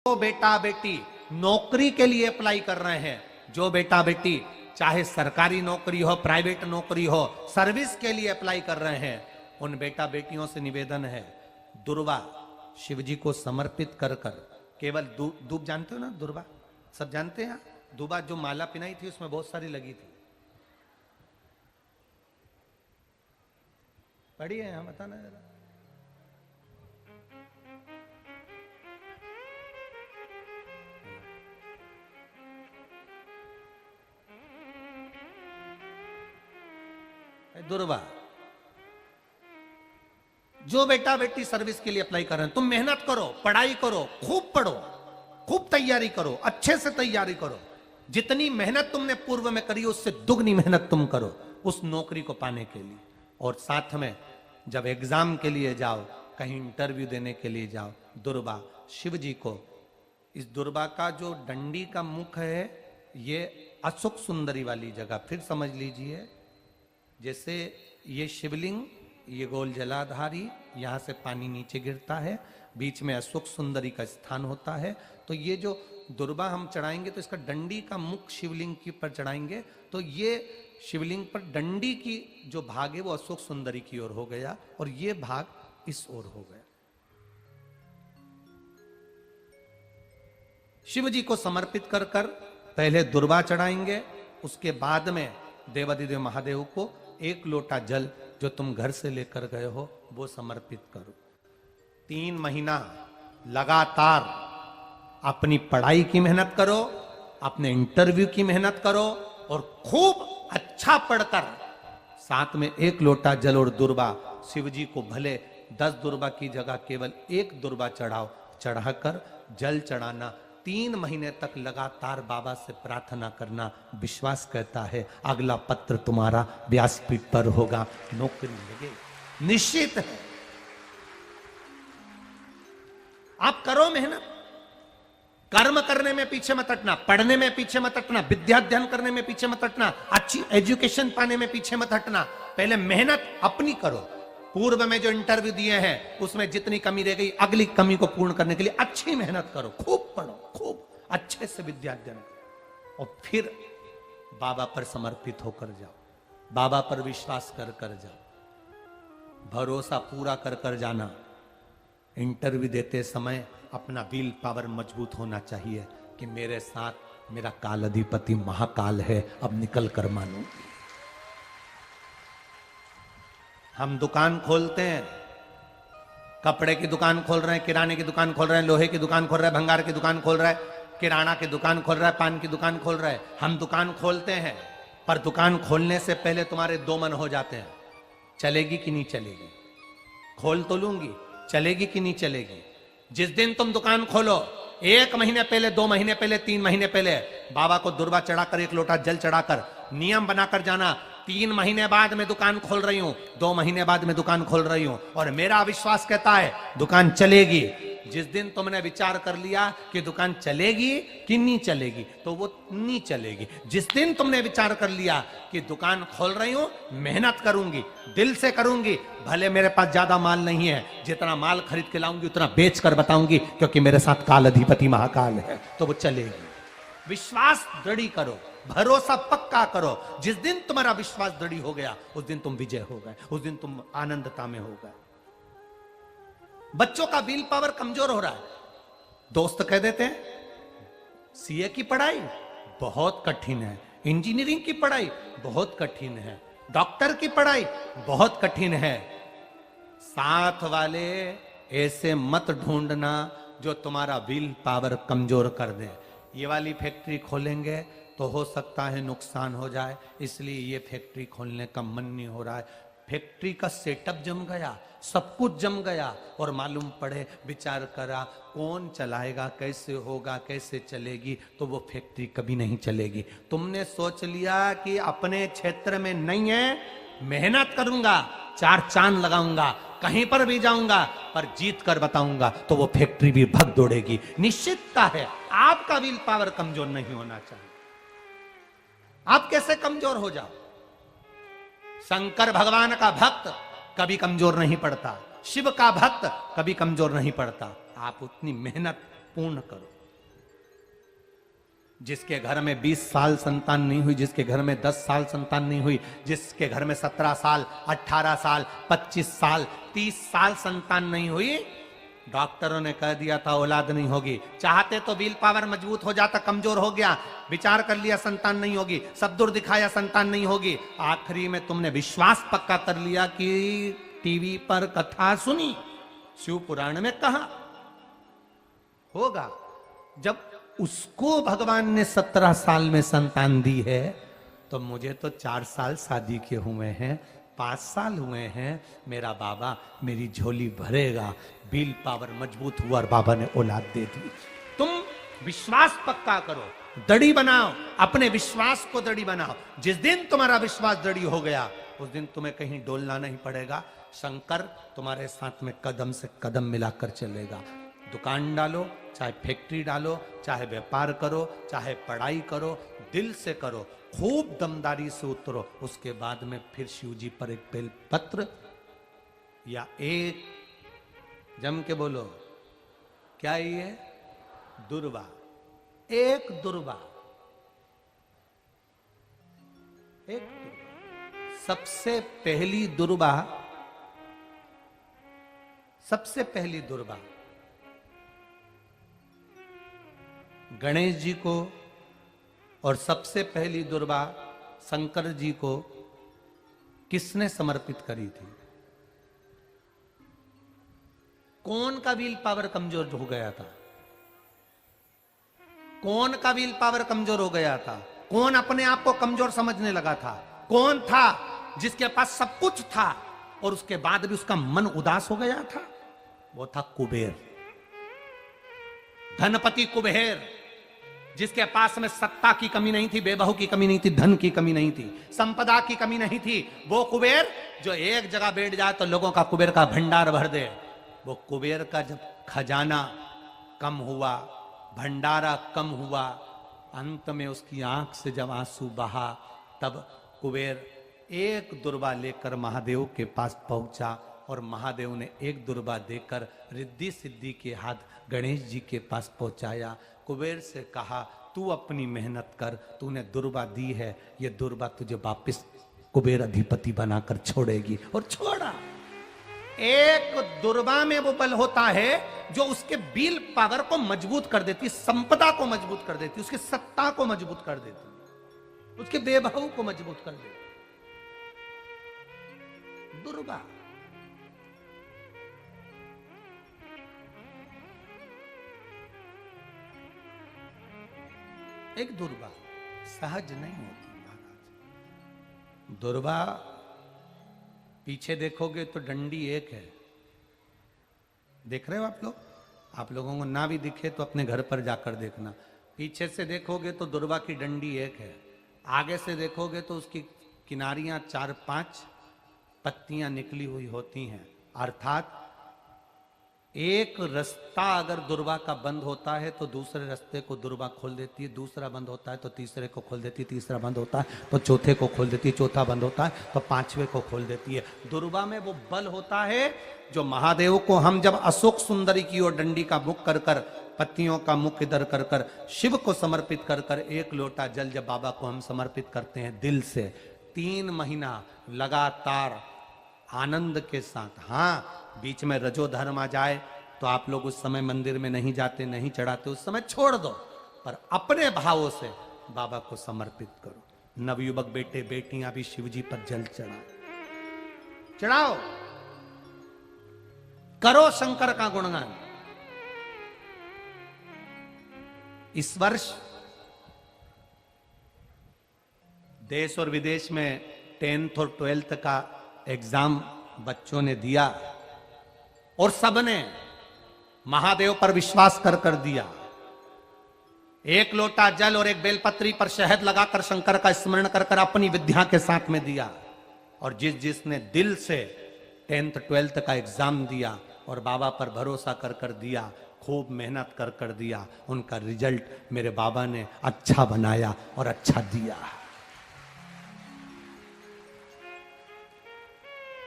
जो बेटा बेटी नौकरी के लिए अप्लाई कर रहे हैं, जो बेटा बेटी चाहे सरकारी नौकरी हो, प्राइवेट नौकरी हो, सर्विस के लिए अप्लाई कर रहे हैं, उन बेटा बेटियों से निवेदन है, दुर्वा शिव जी को समर्पित कर कर केवल दूब जानते हो ना, दुर्वा सब जानते हैं। दुबा जो माला पिनाई थी उसमें बहुत सारी लगी थी, पढ़ी है यहाँ, बताना जरा। दुर्वा जो बेटा बेटी सर्विस के लिए अप्लाई कर रहे हैं, तुम मेहनत करो, पढ़ाई करो, खूब पढ़ो, खूब तैयारी करो, अच्छे से तैयारी करो, जितनी मेहनत तुमने पूर्व में करी उससे दुगनी मेहनत तुम करो उस नौकरी को पाने के लिए। और साथ में जब एग्जाम के लिए जाओ, कहीं इंटरव्यू देने के लिए जाओ, दुर्वा शिव जी को, इस दुर्वा का जो डंडी का मुख है ये अशोक सुंदरी वाली जगह, फिर समझ लीजिए जैसे ये शिवलिंग, ये गोल जलाधारी, यहां से पानी नीचे गिरता है, बीच में अशोक सुंदरी का स्थान होता है। तो ये जो दुर्वा हम चढ़ाएंगे तो इसका डंडी का मुख शिवलिंग की पर चढ़ाएंगे तो ये शिवलिंग पर डंडी की जो भाग है वो अशोक सुंदरी की ओर हो गया और ये भाग इस ओर हो गया। शिव जी को समर्पित कर कर पहले दुर्वा चढ़ाएंगे, उसके बाद में देवाधिदेव महादेव को एक लोटा जल जो तुम घर से लेकर गए हो वो समर्पित करो। 3 महीना लगातार अपनी पढ़ाई की मेहनत करो, अपने इंटरव्यू की मेहनत करो और खूब अच्छा पढ़कर साथ में एक लोटा जल और दुर्वा, शिव जी को भले 10 दुर्वा की जगह केवल 1 दुर्वा चढ़ाओ, चढ़ाकर जल चढ़ाना, 3 महीने तक लगातार बाबा से प्रार्थना करना। विश्वास कहता है अगला पत्र तुम्हारा व्यासपीठ पर होगा, नौकरी लगेगी, निश्चित है। आप करो मेहनत, कर्म करने में पीछे मत हटना, पढ़ने में पीछे मत हटना, विद्या अध्ययन करने में पीछे मत हटना, अच्छी एजुकेशन पाने में पीछे मत हटना। पहले मेहनत अपनी करो। पूर्व में जो इंटरव्यू दिए हैं उसमें जितनी कमी रह गई, अगली कमी को पूर्ण करने के लिए अच्छी मेहनत करो, खूब पढ़ो, खूब अच्छे से विद्या अध्ययन करो और फिर बाबा पर समर्पित होकर जाओ, बाबा पर विश्वास कर कर जाओ, भरोसा पूरा कर कर जाना। इंटरव्यू देते समय अपना विल पावर मजबूत होना चाहिए कि मेरे साथ मेरा काल अधिपति महाकाल है, अब निकल कर मानूंगी। हम दुकान खोलते हैं, कपड़े की दुकान खोल रहे हैं, किराने की दुकान खोल रहे हैं, लोहे की दुकान खोल रहे हैं, भंगार की दुकान खोल रहे हैं, किराना की दुकान खोल रहा है, पान की दुकान खोल रहा है। हम दुकान खोलते हैं पर दुकान खोलने से पहले तुम्हारे 2 मन हो जाते हैं, चलेगी कि नहीं चलेगी, खोल तो लूंगी, चलेगी कि नहीं चलेगी। जिस दिन तुम दुकान खोलो 1 महीने पहले, 2 महीने पहले, 3 महीने पहले बाबा को दुर्वा चढ़ाकर 1 लोटा जल चढ़ाकर नियम बनाकर जाना, 3 महीने बाद मैं दुकान खोल रही हूं, 2 महीने बाद मैं दुकान खोल रही हूं और मेरा विश्वास कहता है दुकान चलेगी। जिस दिन तुमने विचार कर लिया कि दुकान चलेगी कि नहीं चलेगी तो वो नहीं चलेगी। जिस दिन तुमने विचार कर लिया कि दुकान खोल रही हूं, मेहनत करूंगी, दिल से करूंगी, भले मेरे पास ज्यादा माल नहीं है, जितना माल खरीद के लाऊंगी उतना बेच कर बताऊंगी क्योंकि मेरे साथ काल अधिपति महाकाल है, तो वो चलेगी। विश्वास दृढ़ करो, भरोसा पक्का करो। जिस दिन तुम्हारा विश्वास दृढ़ हो गया उस दिन तुम विजय हो गए, उस दिन तुम आनंदता में हो गए। बच्चों का विल पावर कमजोर हो रहा है, दोस्त कह देते हैं सीए की पढ़ाई बहुत कठिन है, इंजीनियरिंग की पढ़ाई बहुत कठिन है, डॉक्टर की पढ़ाई बहुत कठिन है। साथ वाले ऐसे मत ढूंढना जो तुम्हारा विल पावर कमजोर कर दे। ये वाली फैक्ट्री खोलेंगे तो हो सकता है नुकसान हो जाए, इसलिए ये फैक्ट्री खोलने का मन नहीं हो रहा है। फैक्ट्री का सेटअप जम गया, सब कुछ जम गया और मालूम पड़े, विचार करा कौन चलाएगा, कैसे होगा, कैसे चलेगी, तो वो फैक्ट्री कभी नहीं चलेगी। तुमने सोच लिया कि अपने क्षेत्र में नहीं है, मेहनत करूंगा, 4 चांद लगाऊंगा, कहीं पर भी जाऊंगा पर जीत कर बताऊंगा, तो वो फैक्ट्री भी भग दौड़ेगी। निश्चितता है आपका विल पावर कमजोर नहीं होना चाहिए। आप कैसे कमजोर हो जाओ? शंकर भगवान का भक्त कभी कमजोर नहीं पड़ता, शिव का भक्त कभी कमजोर नहीं पड़ता। आप उतनी मेहनत पूर्ण करो। जिसके घर में 20 साल संतान नहीं हुई, जिसके घर में 10 साल संतान नहीं हुई, जिसके घर में 17 साल, 18 साल, 25 साल, 30 साल संतान नहीं हुई, डॉक्टरों ने कह दिया था औलाद नहीं होगी। चाहते तो विल पावर मजबूत हो जाता, कमजोर हो गया, विचार कर लिया संतान नहीं होगी, सब दूर दिखाया संतान नहीं होगी, आखिरी में तुमने विश्वास पक्का कर लिया कि टीवी पर कथा सुनी, शिव पुराण में कहा होगा। जब उसको भगवान ने 17 साल में संतान दी है, तो मुझे तो 4 साल शादी के हुए हैं, 5 साल हुए हैं, मेरा बाबा मेरी झोली भरेगा। बिल पावर मजबूत हुआ और बाबा ने औलाद दे दी। तुम विश्वास पक्का करो, दड़ी बनाओ, अपने विश्वास को दड़ी बनाओ। जिस दिन तुम्हारा विश्वास दड़ी हो गया, उस दिन तुम्हें कहीं डोलना नहीं पड़ेगा। शंकर तुम्हारे साथ में कदम से कदम मिलाकर चलेगा। दुकान डालो, चाहे फैक्ट्री डालो, चाहे व्यापार करो, चाहे पढ़ाई करो, दिल से करो, खूब दमदारी से उतरो। उसके बाद में फिर शिव जी पर एक बेल पत्र या एक, जम के बोलो, क्या ये दुर्वा, एक दुर्वा, एक दुर्वा। सबसे पहली दुर्वा, सबसे पहली दुर्वा गणेश जी को, और सबसे पहली दुर्वा शंकर जी को किसने समर्पित करी थी? कौन का विल पावर कमजोर हो गया था? कौन का विल पावर कमजोर हो गया था? कौन अपने आप को कमजोर समझने लगा था? कौन था जिसके पास सब कुछ था और उसके बाद भी उसका मन उदास हो गया था? वो था कुबेर, धनपति कुबेर, जिसके पास में सत्ता की कमी नहीं थी, बेबहू की कमी नहीं थी, धन की कमी नहीं थी, संपदा की कमी नहीं थी। वो कुबेर जो एक जगह बैठ जाए तो लोगों का कुबेर का भंडार भर दे। वो कुबेर का जब खजाना कम हुआ, भंडारा कम हुआ, अंत में उसकी आंख से जब आंसू बहा, तब कुबेर एक दुर्वा लेकर महादेव के पास पहुंचा और महादेव ने एक दुर्वा देकर रिद्धि सिद्धि के हाथ गणेश जी के पास पहुंचाया। कुबेर से कहा, तू अपनी मेहनत कर, तूने दुर्वा दी है, ये दुर्वा तुझे वापिस कुबेर अधिपति बनाकर छोड़ेगी। और छोड़ा। एक दुर्वा में वो बल होता है जो उसके विल पावर को मजबूत कर देती, संपदा को मजबूत कर देती, उसकी सत्ता को मजबूत कर देती, उसके बेबहू को मजबूत कर देती। दुर्वा। एक दुर्वा सहज नहीं होती महाराज। दुर्वा पीछे देखोगे तो डंडी एक है, देख रहे हो आप लोग? आप लोगों को ना भी दिखे तो अपने घर पर जाकर देखना। पीछे से देखोगे तो दुर्वा की डंडी एक है, आगे से देखोगे तो उसकी किनारियां 4-5 पत्तियां निकली हुई होती हैं। अर्थात एक रास्ता अगर दुर्वा का बंद होता है तो दूसरे रास्ते को दुर्वा खोल देती है, दूसरा बंद होता है तो तीसरे को खोल देती है, तीसरा बंद होता है तो चौथे को खोल देती है, चौथा बंद होता है तो 5वें को खोल देती है। दुर्वा में वो बल होता है जो महादेव को हम जब अशोक सुंदरी की ओर डंडी का मुख कर कर, पत्तियों का मुख इधर कर कर शिव को समर्पित कर कर, एक लोटा जल जब बाबा को हम समर्पित करते हैं दिल से, 3 महीना लगातार आनंद के साथ, हाँ बीच में रजो धर्म आ जाए तो आप लोग उस समय मंदिर में नहीं जाते, नहीं चढ़ाते, उस समय छोड़ दो, पर अपने भावों से बाबा को समर्पित करो। नवयुवक बेटे बेटियां भी शिव जी पर जल चढ़ाओ, करो शंकर का गुणगान। इस वर्ष देश और विदेश में 10th और 12th का एग्जाम बच्चों ने दिया और सबने महादेव पर विश्वास कर कर दिया। एक लोटा जल और एक बेलपत्री पर शहद लगाकर शंकर का स्मरण कर कर अपनी विद्या के साथ में दिया। और जिसने दिल से 10th 12th का एग्जाम दिया और बाबा पर भरोसा कर कर दिया, खूब मेहनत कर कर दिया, उनका रिजल्ट मेरे बाबा ने अच्छा बनाया और अच्छा दिया।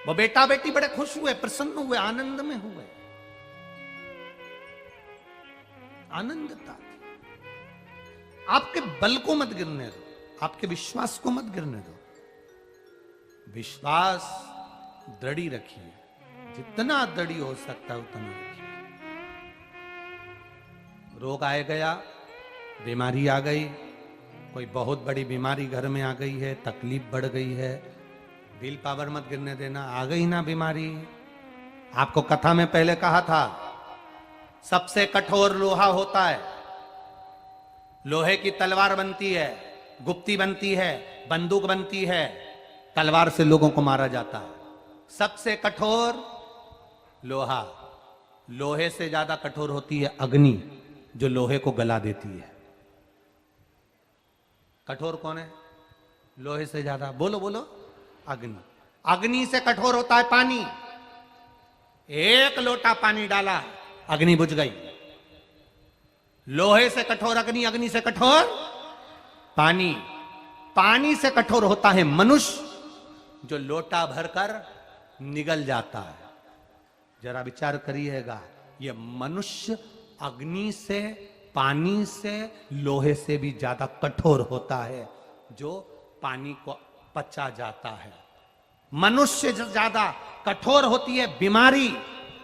वो बेटा बेटी बड़े खुश हुए, प्रसन्न हुए, आनंद में हुए। आनंदता थी। आपके बल को मत गिरने दो, आपके विश्वास को मत गिरने दो। विश्वास दृढ़ी रखिए, जितना दृढ़ी हो सकता है उतना रखिए। रोग आए गया, बीमारी आ गई, कोई बहुत बड़ी बीमारी घर में आ गई है, तकलीफ बढ़ गई है, विल पावर मत गिरने देना। आ गई ना बीमारी, आपको कथा में पहले कहा था, सबसे कठोर लोहा होता है। लोहे की तलवार बनती है, गुप्ती बनती है, बंदूक बनती है, तलवार से लोगों को मारा जाता है। सबसे कठोर लोहा, लोहे से ज्यादा कठोर होती है अग्नि, जो लोहे को गला देती है। कठोर कौन है लोहे से ज्यादा? बोलो बोलो, अग्नि। अग्नि से कठोर होता है पानी। एक लोटा पानी डाला, अग्नि बुझ गई। लोहे से कठोर अग्नि, अग्नि से कठोर पानी। पानी से कठोर होता है मनुष्य, जो लोटा भरकर निगल जाता है। जरा विचार करिएगा, ये मनुष्य अग्नि से, पानी से, लोहे से भी ज्यादा कठोर होता है, जो पानी को पचा जाता है। मनुष्य से ज्यादा कठोर होती है बीमारी,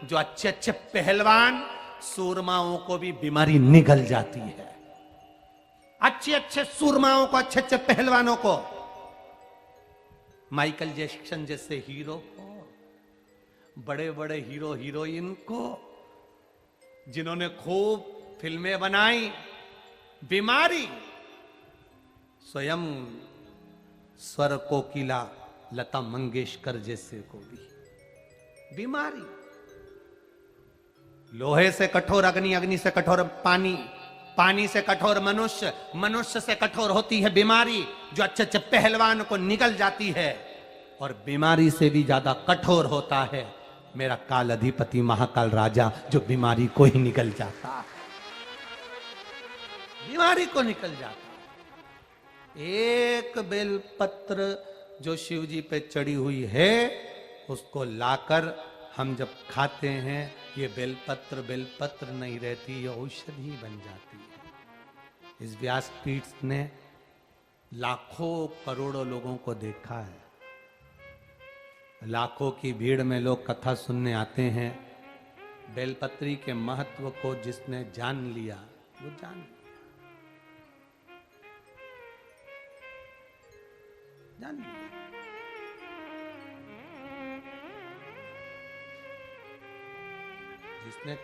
जो अच्छे अच्छे पहलवान सूरमाओं को भी बीमारी निगल जाती है। अच्छे अच्छे सूरमाओं को, अच्छे अच्छे पहलवानों को, माइकल जैक्सन जैसे हीरो को, बड़े बड़े हीरो हीरोइन को, जिन्होंने खूब फिल्में बनाई, बीमारी। स्वयं स्वर कोकिला लता मंगेशकर जैसे को भी बीमारी। लोहे से कठोर अग्नि, अग्नि से कठोर पानी, पानी से कठोर मनुष्य, मनुष्य से कठोर होती है बीमारी, जो अच्छे अच्छे पहलवान को निगल जाती है। और बीमारी से भी ज्यादा कठोर होता है मेरा काल अधिपति महाकाल राजा, जो बीमारी को ही निकल जाता है, बीमारी को निकल जाता। एक बेलपत्र जो शिव जी पे चढ़ी हुई है, उसको लाकर हम जब खाते हैं, ये बेलपत्र नहीं रहती, ये औषधि बन जाती है। इस व्यासपीठ ने लाखों करोड़ों लोगों को देखा है। लाखों की भीड़ में लोग कथा सुनने आते हैं। बेलपत्री के महत्व को जिसने जान लिया, वो जान लिया, जान लिया। जिसने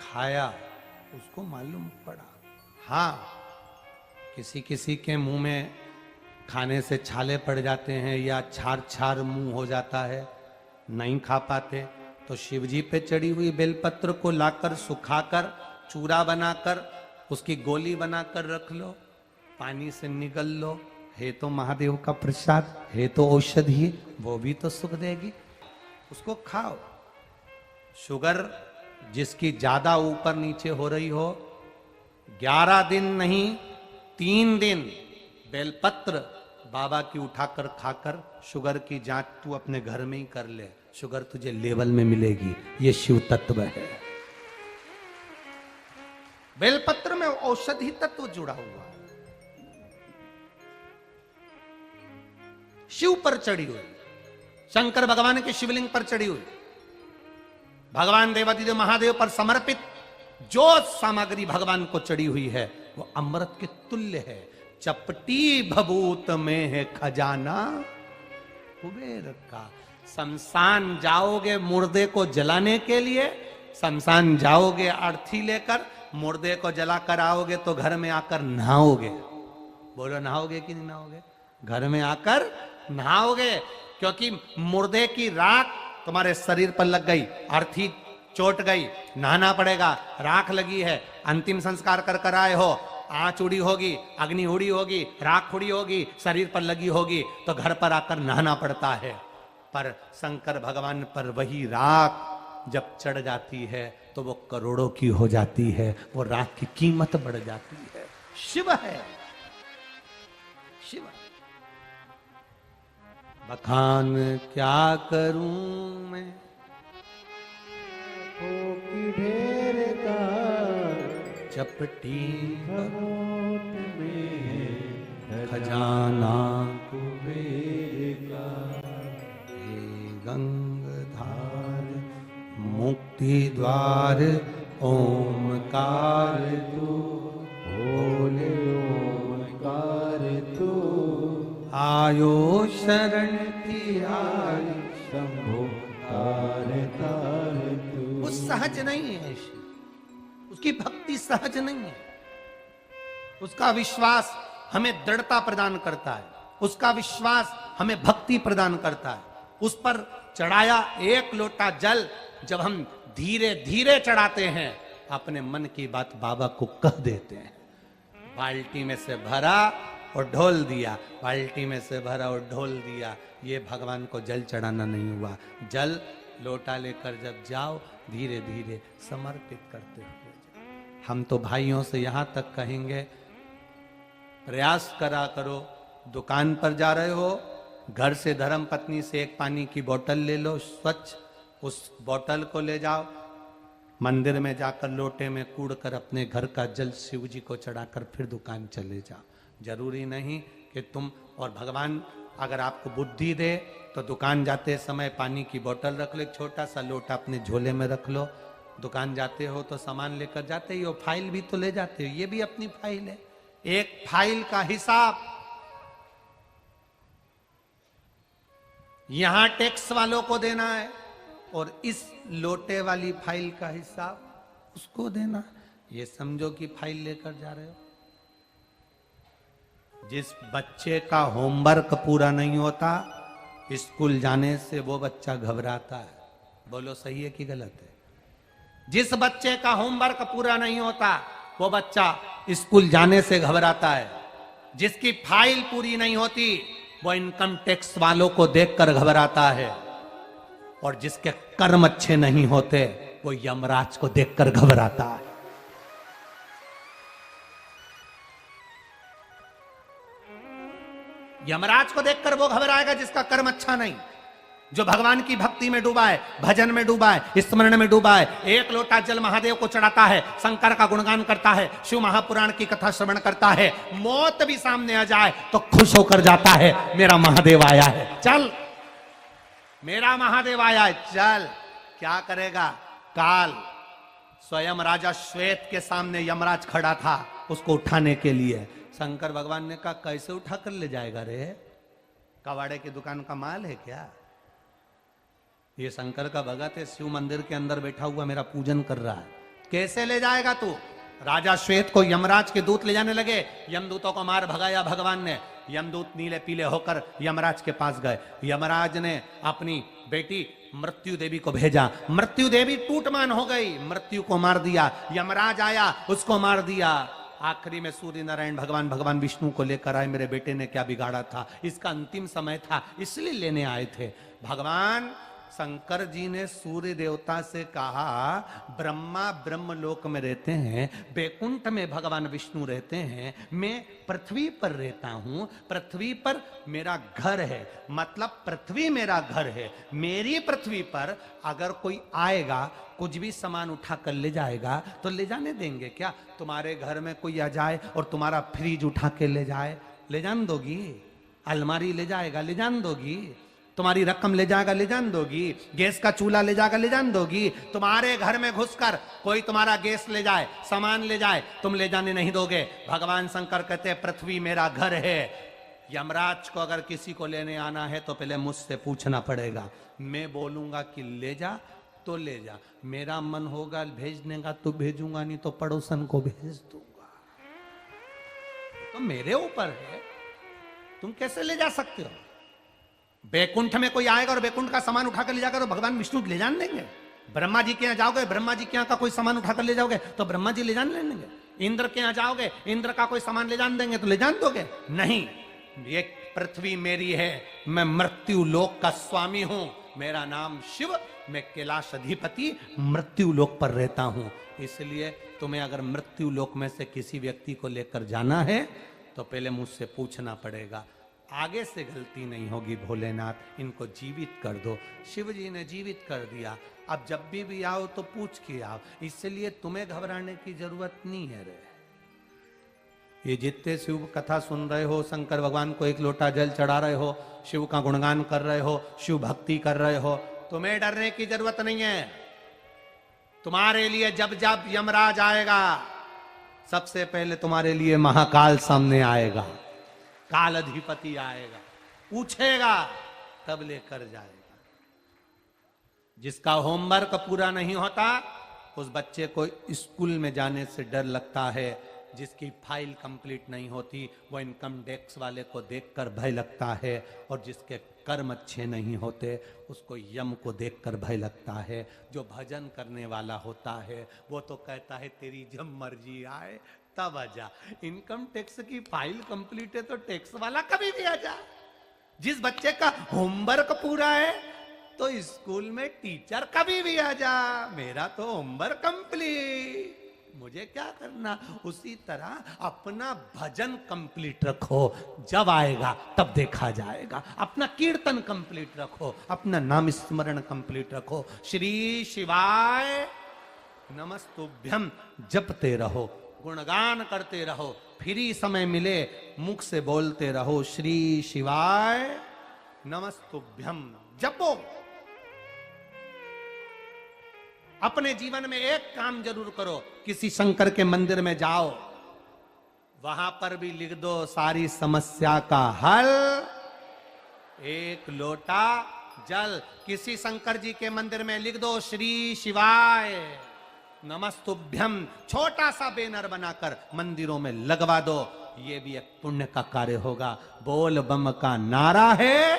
खाया उसको मालूम पड़ा। हाँ, किसी किसी के मुंह में खाने से छाले पड़ जाते हैं, या छार छार मुंह हो जाता है, नहीं खा पाते, तो शिवजी पे चढ़ी हुई बेलपत्र को लाकर सुखाकर चूरा बनाकर उसकी गोली बनाकर रख लो, पानी से निगल लो। है तो महादेव का प्रसाद, है तो औषधि, वो भी तो सुख देगी, उसको खाओ। शुगर जिसकी ज्यादा ऊपर नीचे हो रही हो, 11 दिन नहीं 3 दिन बेलपत्र बाबा की उठाकर खाकर शुगर की जांच तू अपने घर में ही कर ले, शुगर तुझे लेवल में मिलेगी। ये शिव तत्व है। बेलपत्र में औषधि तत्व जुड़ा हुआ है। शिव पर चढ़ी हुई, शंकर भगवान के शिवलिंग पर चढ़ी हुई, भगवान देवादिदेव महादेव पर समर्पित जो सामग्री भगवान को चढ़ी हुई है, वो अमृत के तुल्य है। चपटी भभूत में है खजाना कुबेर का। शमशान जाओगे मुर्दे को जलाने के लिए, शमशान जाओगे अर्थी लेकर, मुर्दे को जलाकर आओगे तो घर में आकर नहाओगे। बोलो नहाओगे कि नहीं नहाओगे? घर में आकर नहाओगे, क्योंकि मुर्दे की राख तुम्हारे शरीर पर लग गई, अर्थी चोट गई, नहाना पड़ेगा। राख लगी है, अंतिम संस्कार कर कर आए हो, आंच उड़ी होगी, अग्नि उड़ी होगी, राख उड़ी होगी, शरीर पर लगी होगी, तो घर पर आकर नहाना पड़ता है। पर शंकर भगवान पर वही राख जब चढ़ जाती है तो वो करोड़ों की हो जाती है, वो राख की कीमत बढ़ जाती है। शिव है, शिव। बखान क्या करूं मैं की ढेर का चपटी खजाना कुबेर का, हे गंगाधार मुक्ति द्वार ओमकार तू, बोले ओमकार तू, आयो शरण तिहारी शंभो तार तार तू। वो सहज नहीं है, उसकी भक्ति सहज नहीं है। उसका विश्वास हमें दृढ़ता प्रदान करता है, उसका विश्वास हमें भक्ति प्रदान करता है। उस पर चढ़ाया एक लोटा जल जब हम धीरे धीरे चढ़ाते हैं, अपने मन की बात बाबा को कह देते हैं। बाल्टी में से भरा और ढोल दिया, बाल्टी में से भरा और ढोल दिया, ये भगवान को जल चढ़ाना नहीं हुआ। जल लोटा लेकर जब जाओ, धीरे धीरे समर्पित करते हुए। हम तो भाइयों से यहां तक कहेंगे, प्रयास करा करो, दुकान पर जा रहे हो, घर से धर्म पत्नी से एक पानी की बोतल ले लो स्वच्छ, उस बोतल को ले जाओ, मंदिर में जाकर लोटे में कूड़ कर अपने घर का जल शिव जी को चढ़ाकर फिर दुकान चले जाओ। जरूरी नहीं कि तुम, और भगवान अगर आपको बुद्धि दे तो दुकान जाते समय पानी की बोतल रख लो, एक छोटा सा लोटा अपने झोले में रख लो। दुकान जाते हो तो सामान लेकर जाते ही हो, फाइल भी तो ले जाते हो, ये भी अपनी फाइल है। एक फाइल का हिसाब यहां टैक्स वालों को देना है और इस लोटे वाली फाइल का हिसाब उसको देना। ये समझो कि फाइल लेकर जा रहे हो। जिस बच्चे का होमवर्क पूरा नहीं होता, स्कूल जाने से वो बच्चा घबराता है। बोलो सही है कि गलत है? जिस बच्चे का होमवर्क पूरा नहीं होता, वो बच्चा स्कूल जाने से घबराता है। जिसकी फाइल पूरी नहीं होती, वो इनकम टैक्स वालों को देखकर घबराता है। और जिसके कर्म अच्छे नहीं होते, वो यमराज को देखकर घबराता है। यमराज को देखकर वो घबराएगा जिसका कर्म अच्छा नहीं। जो भगवान की भक्ति में डूबा है, भजन में डूबा है, स्मरण में डूबा है, एक लोटा जल महादेव को चढ़ाता है, शंकर का गुणगान करता है, शिव महापुराण की कथा श्रवण करता है, मौत भी सामने आ जाए तो खुश होकर जाता है, मेरा महादेव आया है, चल मेरा महादेव आया है, चल। क्या करेगा? काल स्वयं राजा श्वेत के सामने यमराज खड़ा था उसको उठाने के लिए। शंकर भगवान ने कहा, कैसे उठा कर ले जाएगा रे? कबाड़े की दुकान का माल है क्या? ये शंकर का भगत है, शिव मंदिर के अंदर बैठा हुआ मेरा पूजन कर रहा है, कैसे ले जाएगा तू? राजा श्वेत को यमराज के दूत ले जाने लगे। यमदूतों को मार भगाया भगवान ने। यमदूत नीले पीले होकर यमराज के पास गए। यमराज ने अपनी बेटी मृत्यु देवी को भेजा। मृत्यु देवी टूटमान हो गई, मृत्यु को मार दिया। यमराज आया, उसको मार दिया। आखिरी में सूर्य नारायण भगवान विष्णु को लेकर आए। मेरे बेटे ने क्या बिगाड़ा था, इसका अंतिम समय था, इसलिए लेने आए थे। भगवान शंकर जी ने सूर्य देवता से कहा, ब्रह्मा ब्रह्मलोक में रहते हैं, बैकुंठ में भगवान विष्णु रहते हैं, मैं पृथ्वी पर रहता हूं, पृथ्वी पर मेरा घर है, मतलब पृथ्वी मेरा घर है। मेरी पृथ्वी पर अगर कोई आएगा, कुछ भी सामान उठा कर ले जाएगा तो ले जाने देंगे क्या? तुम्हारे घर में कोई आ जाए और तुम्हारा फ्रिज उठा के ले जाए, ले जान दोगी? अलमारी ले जाएगा, ले जान दोगी? तुम्हारी रकम ले जाएगा, ले जान दोगी? गैस का चूल्हा ले जाएगा, ले जान दोगी? तुम्हारे घर में घुसकर कोई तुम्हारा गैस ले जाए, सामान ले जाए, तुम ले जाने नहीं दोगे? भगवान शंकर कहते हैं, पृथ्वी मेरा घर है। यमराज को अगर किसी को लेने आना है तो पहले मुझसे पूछना पड़ेगा। मैं बोलूंगा कि ले जा तो ले जा, मेरा मन होगा भेजने का तो भेजूंगा, नहीं तो पड़ोसन को भेज दूंगा। तो मेरे ऊपर है, तुम कैसे ले जा सकते हो? बैकुंठ में कोई आएगा और बैकुंठ का सामान उठाकर ले जाकर तो भगवान विष्णु ले जान देंगे। ब्रह्मा जी के यहाँ जाओगे, ब्रह्मा जी के यहाँ का कोई सामान उठाकर ले जाओगे तो ब्रह्मा जी ले जान लेंगे। इंद्र के यहाँ जाओगे, इंद्र का कोई सामान ले जान देंगे तो ले जान दोगे? नहीं, ये पृथ्वी मेरी है, मैं मृत्यु लोक का स्वामी हूं, मेरा नाम शिव, मैं कैलाश अधिपति मृत्यु लोक पर रहता हूं। इसलिए तुम्हें अगर मृत्यु लोक में से किसी व्यक्ति को लेकर जाना है तो पहले मुझसे पूछना पड़ेगा। आगे से गलती नहीं होगी भोलेनाथ, इनको जीवित कर दो। शिव जी ने जीवित कर दिया। अब जब भी आओ तो पूछ के आओ, इसलिए तुम्हें घबराने की जरूरत नहीं है रे। ये जितने शिव कथा सुन रहे हो, शंकर भगवान को एक लोटा जल चढ़ा रहे हो, शिव का गुणगान कर रहे हो, शिव भक्ति कर रहे हो, तुम्हें डरने की जरूरत नहीं है। तुम्हारे लिए जब जब यमराज आएगा, सबसे पहले तुम्हारे लिए महाकाल सामने आएगा, काल अधिपति आएगा, पूछेगा, तब लेकर जाएगा। जिसका होमवर्क पूरा नहीं होता उस बच्चे को स्कूल में जाने से डर लगता है। जिसकी फाइल कंप्लीट नहीं होती वो इनकम टैक्स वाले को देखकर भय लगता है, और जिसके कर्म अच्छे नहीं होते उसको यम को देखकर भय लगता है। जो भजन करने वाला होता है वो तो कहता है तेरी जब मर्जी आए तब आ जा। इनकम टैक्स की फाइल कंप्लीट है तो टैक्स वाला कभी भी आ जा। जिस बच्चे का होमवर्क पूरा है तो स्कूल में टीचर कभी भी आ जा, मेरा तो होमवर्क कंप्लीट, मुझे क्या करना। उसी तरह अपना भजन कंप्लीट रखो, जब आएगा तब देखा जाएगा। अपना कीर्तन कंप्लीट रखो, अपना नाम स्मरण कंप्लीट रखो। श्री शिवाय नमस्तुभ्यम जपते रहो, गुणगान करते रहो, फ्री समय मिले मुख से बोलते रहो श्री शिवाय नमस्तुभ्यम जपो। अपने जीवन में एक काम जरूर करो, किसी शंकर के मंदिर में जाओ, वहां पर भी लिख दो सारी समस्या का हल, एक लोटा जल। किसी शंकर जी के मंदिर में लिख दो श्री शिवाय नमस्तुभ्यम, छोटा सा बैनर बनाकर मंदिरों में लगवा दो, ये भी एक पुण्य का कार्य होगा। बोल बम का नारा है,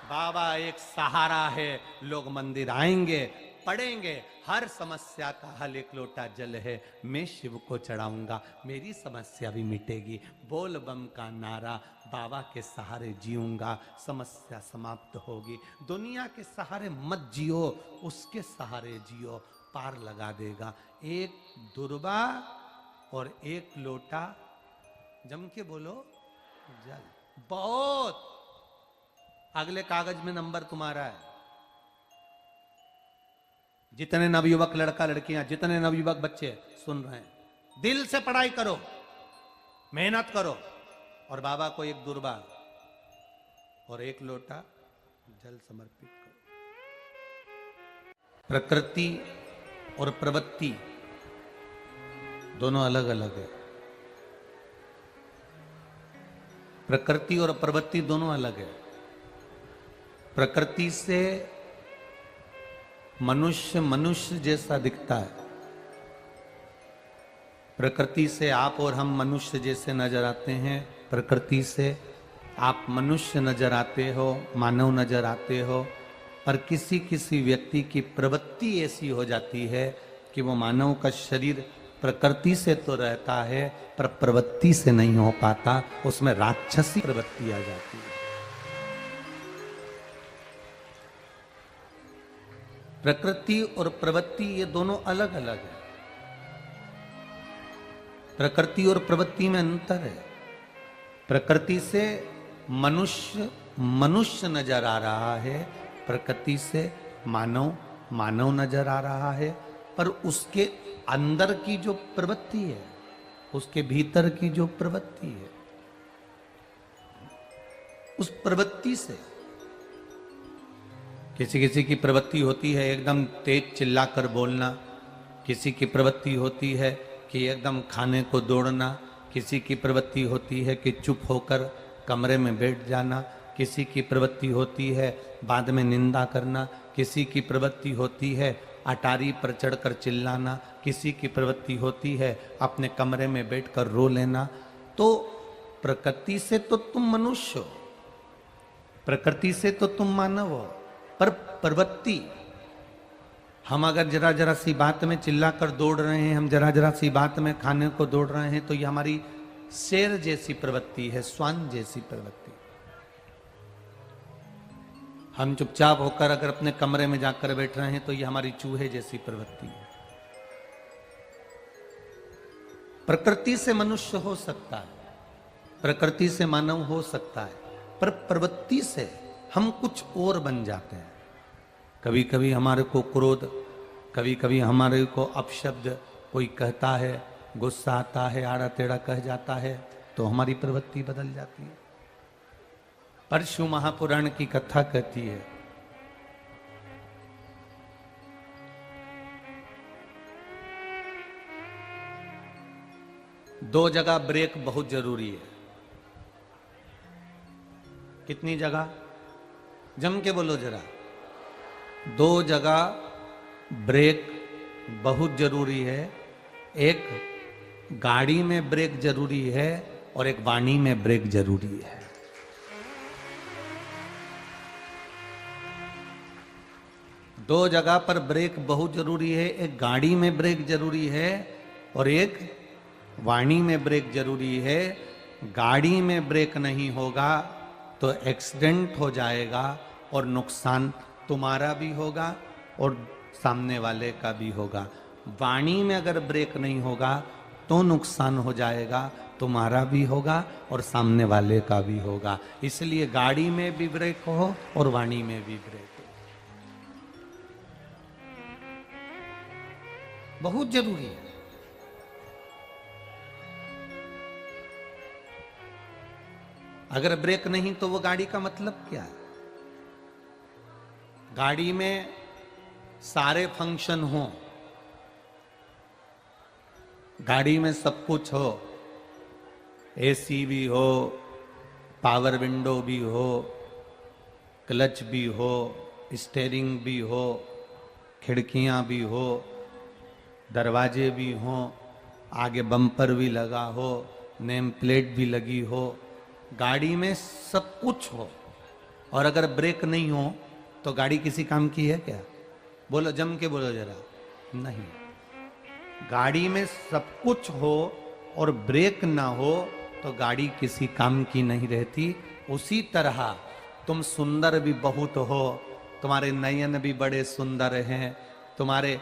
बाबा एक सहारा है, लोग मंदिर आएंगे, पढ़ेंगे, हर समस्या का हल एक लोटा जल है, मैं शिव को चढ़ाऊंगा, मेरी समस्या भी मिटेगी। बोल बम का नारा, बाबा के सहारे जीऊंगा, समस्या समाप्त होगी। दुनिया के सहारे मत जियो, उसके सहारे जियो, पार लगा देगा। एक दुर्बा और एक लोटा, जम के बोलो जल, बहुत। अगले कागज में नंबर तुम्हारा है। जितने नवयुवक लड़का लड़कियां, जितने नवयुवक बच्चे सुन रहे हैं, दिल से पढ़ाई करो, मेहनत करो, और बाबा को एक दुर्बा और एक लोटा जल समर्पित करो। प्रकृति और प्रवृत्ति दोनों अलग अलग है। प्रकृति और प्रवृत्ति दोनों अलग है। प्रकृति से मनुष्य मनुष्य जैसा दिखता है, प्रकृति से आप और हम मनुष्य जैसे नजर आते हैं, प्रकृति से आप मनुष्य नजर आते हो, मानव नजर आते हो, पर किसी किसी व्यक्ति की प्रवृत्ति ऐसी हो जाती है कि वो मानव का शरीर प्रकृति से तो रहता है पर प्रवृत्ति से नहीं हो पाता, उसमें राक्षसी प्रवृत्ति आ जाती है। प्रकृति और प्रवृत्ति ये दोनों अलग अलग है। प्रकृति और प्रवृत्ति में अंतर है। प्रकृति से मनुष्य मनुष्य नजर आ रहा है, प्रकृति से मानव मानव नजर आ रहा है, पर उसके अंदर की जो प्रवृत्ति है, उसके भीतर की जो प्रवृत्ति है, उस प्रवृत्ति से किसी किसी की प्रवृत्ति होती है एकदम तेज चिल्लाकर बोलना, किसी की प्रवृत्ति होती है कि एकदम खाने को दौड़ना, किसी की प्रवृत्ति होती है कि चुप होकर कमरे में बैठ जाना, किसी की प्रवृत्ति होती है बाद में निंदा करना, किसी की प्रवृत्ति होती है अटारी पर चढ़कर चिल्लाना, किसी की प्रवृत्ति होती है अपने कमरे में बैठकर रो लेना। तो प्रकृति से तो तुम मनुष्य हो, प्रकृति से तो तुम मानव हो, पर प्रवृत्ति, हम अगर जरा जरा सी बात में चिल्लाकर दौड़ रहे हैं, हम जरा जरा सी बात में खाने को दौड़ रहे हैं, तो ये हमारी शेर जैसी प्रवृत्ति है, श्वान जैसी प्रवृत्ति। हम चुपचाप होकर अगर अपने कमरे में जाकर बैठ रहे हैं तो ये हमारी चूहे जैसी प्रवृत्ति है। प्रकृति से मनुष्य हो सकता है, प्रकृति से मानव हो सकता है, पर प्रवृत्ति से हम कुछ और बन जाते हैं। कभी कभी हमारे को क्रोध, कभी कभी हमारे को अपशब्द कोई कहता है, गुस्सा आता है, आड़ा टेढ़ा कह जाता है, तो हमारी प्रवृत्ति बदल जाती है। परशु महापुराण की कथा कहती है, दो जगह ब्रेक बहुत जरूरी है। कितनी जगह? जम के बोलो जरा। दो जगह ब्रेक बहुत जरूरी है। एक गाड़ी में ब्रेक जरूरी है और एक वाणी में ब्रेक जरूरी है। दो जगह पर ब्रेक बहुत जरूरी है। एक गाड़ी में ब्रेक जरूरी है और एक वाणी में ब्रेक जरूरी है। गाड़ी में ब्रेक नहीं होगा तो एक्सीडेंट हो जाएगा और नुकसान तुम्हारा भी होगा और सामने वाले का भी होगा। वाणी में अगर ब्रेक नहीं होगा तो नुकसान हो जाएगा, तुम्हारा भी होगा और सामने वाले का भी होगा। इसलिए गाड़ी में भी ब्रेक हो और वाणी में भी ब्रेक हो, बहुत जरूरी है। अगर ब्रेक नहीं तो वो गाड़ी का मतलब क्या है? गाड़ी में सारे फंक्शन हो, गाड़ी में सब कुछ हो, एसी भी हो, पावर विंडो भी हो, क्लच भी हो, स्टीयरिंग भी हो, खिड़कियां भी हो, दरवाजे भी हो, आगे बम्पर भी लगा हो, नेम प्लेट भी लगी हो, गाड़ी में सब कुछ हो, और अगर ब्रेक नहीं हो तो गाड़ी किसी काम की है क्या? बोलो, जम के बोलो जरा। नहीं। गाड़ी में सब कुछ हो और ब्रेक ना हो तो गाड़ी किसी काम की नहीं रहती। उसी तरह तुम सुंदर भी बहुत हो, तुम्हारे नयन भी बड़े सुंदर हैं, तुम्हारे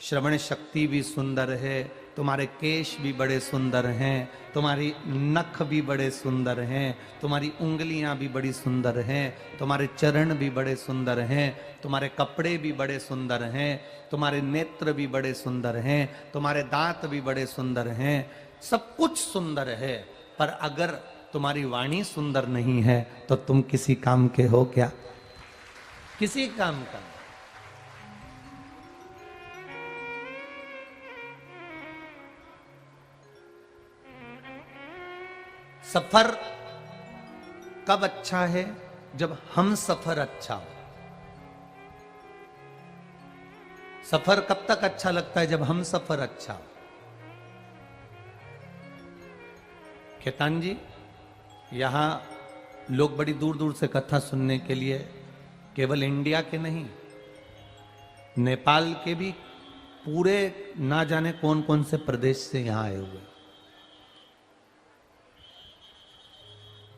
श्रवण शक्ति भी सुंदर है, तुम्हारे केश भी बड़े सुंदर हैं, तुम्हारी नख भी बड़े सुंदर हैं, तुम्हारी उंगलियां भी बड़ी सुंदर हैं, तुम्हारे चरण भी बड़े सुंदर हैं, तुम्हारे कपड़े भी बड़े सुंदर हैं, तुम्हारे नेत्र भी बड़े सुंदर हैं, तुम्हारे दांत भी बड़े सुंदर हैं, सब कुछ सुंदर है। पर अगर तुम्हारी वाणी सुंदर नहीं है तो तुम किसी काम के हो क्या? किसी काम का। सफर कब अच्छा है? जब हम सफर अच्छा हो। सफर कब तक अच्छा लगता है? जब हम सफर अच्छा हो। खेतान जी, यहां लोग बड़ी दूर दूर से कथा सुनने के लिए, केवल इंडिया के नहीं, नेपाल के भी पूरे ना जाने कौन कौन से प्रदेश से यहां आए हुए।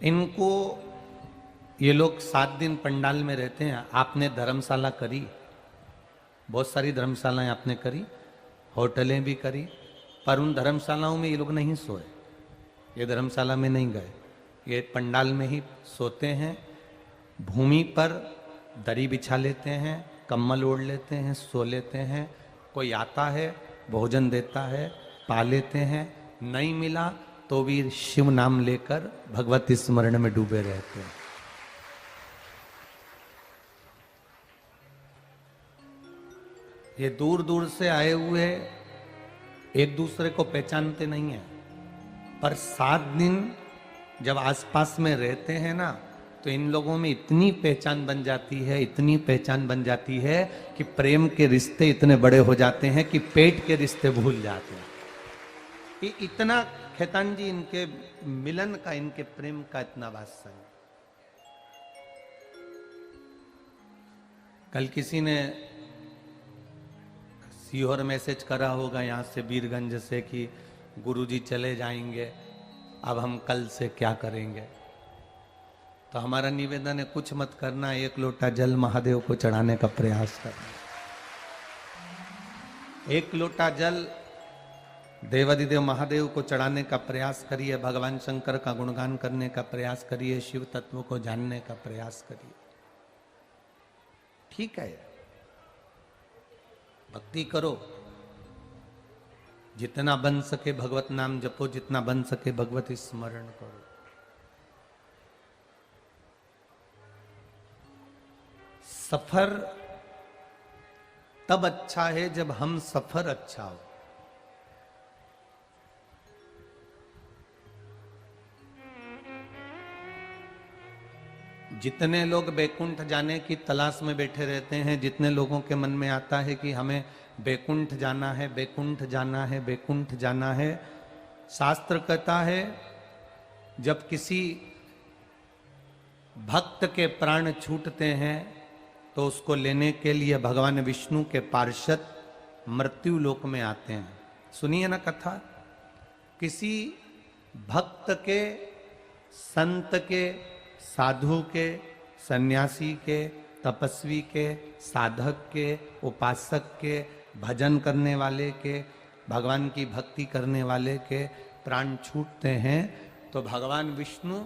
इनको, ये लोग 7 दिन पंडाल में रहते हैं। आपने धर्मशाला करी, बहुत सारी धर्मशालाएं आपने करी, होटलें भी करी, पर उन धर्मशालाओं में ये लोग नहीं सोए। ये धर्मशाला में नहीं गए, ये पंडाल में ही सोते हैं। भूमि पर दरी बिछा लेते हैं, कम्बल ओढ़ लेते हैं, सो लेते हैं। कोई आता है, भोजन देता है, पा लेते हैं। नहीं मिला तो भी शिव नाम लेकर भगवती स्मरण में डूबे रहते हैं। ये दूर दूर से आए हुए एक दूसरे को पहचानते नहीं है, पर 7 दिन जब आसपास में रहते हैं ना, तो इन लोगों में इतनी पहचान बन जाती है, इतनी पहचान बन जाती है कि प्रेम के रिश्ते इतने बड़े हो जाते हैं कि पेट के रिश्ते भूल जाते हैं। ये इतना, खेतान जी, इनके मिलन का, इनके प्रेम का इतना वात्सल्य। कल किसी ने सीहोर मैसेज करा होगा यहाँ से, बीरगंज से, कि गुरुजी चले जाएंगे, अब हम कल से क्या करेंगे। तो हमारा निवेदन है, कुछ मत करना, 1 लोटा जल महादेव को चढ़ाने का प्रयास करना। 1 लोटा जल देवादिदेव महादेव को चढ़ाने का प्रयास करिए, भगवान शंकर का गुणगान करने का प्रयास करिए, शिव तत्व को जानने का प्रयास करिए। ठीक है, भक्ति करो, जितना बन सके भगवत नाम जपो, जितना बन सके भगवत स्मरण करो। सफर तब अच्छा है जब हम सफर अच्छा हो। जितने लोग बैकुंठ जाने की तलाश में बैठे रहते हैं, जितने लोगों के मन में आता है कि हमें बैकुंठ जाना है, बैकुंठ जाना है, बैकुंठ जाना है, शास्त्र कहता है जब किसी भक्त के प्राण छूटते हैं तो उसको लेने के लिए भगवान विष्णु के पार्षद मृत्यु लोक में आते हैं। सुनिए ना कथा, किसी भक्त के, संत के, साधु के, सन्यासी के, तपस्वी के, साधक के, उपासक के, भजन करने वाले के, भगवान की भक्ति करने वाले के प्राण छूटते हैं तो भगवान विष्णु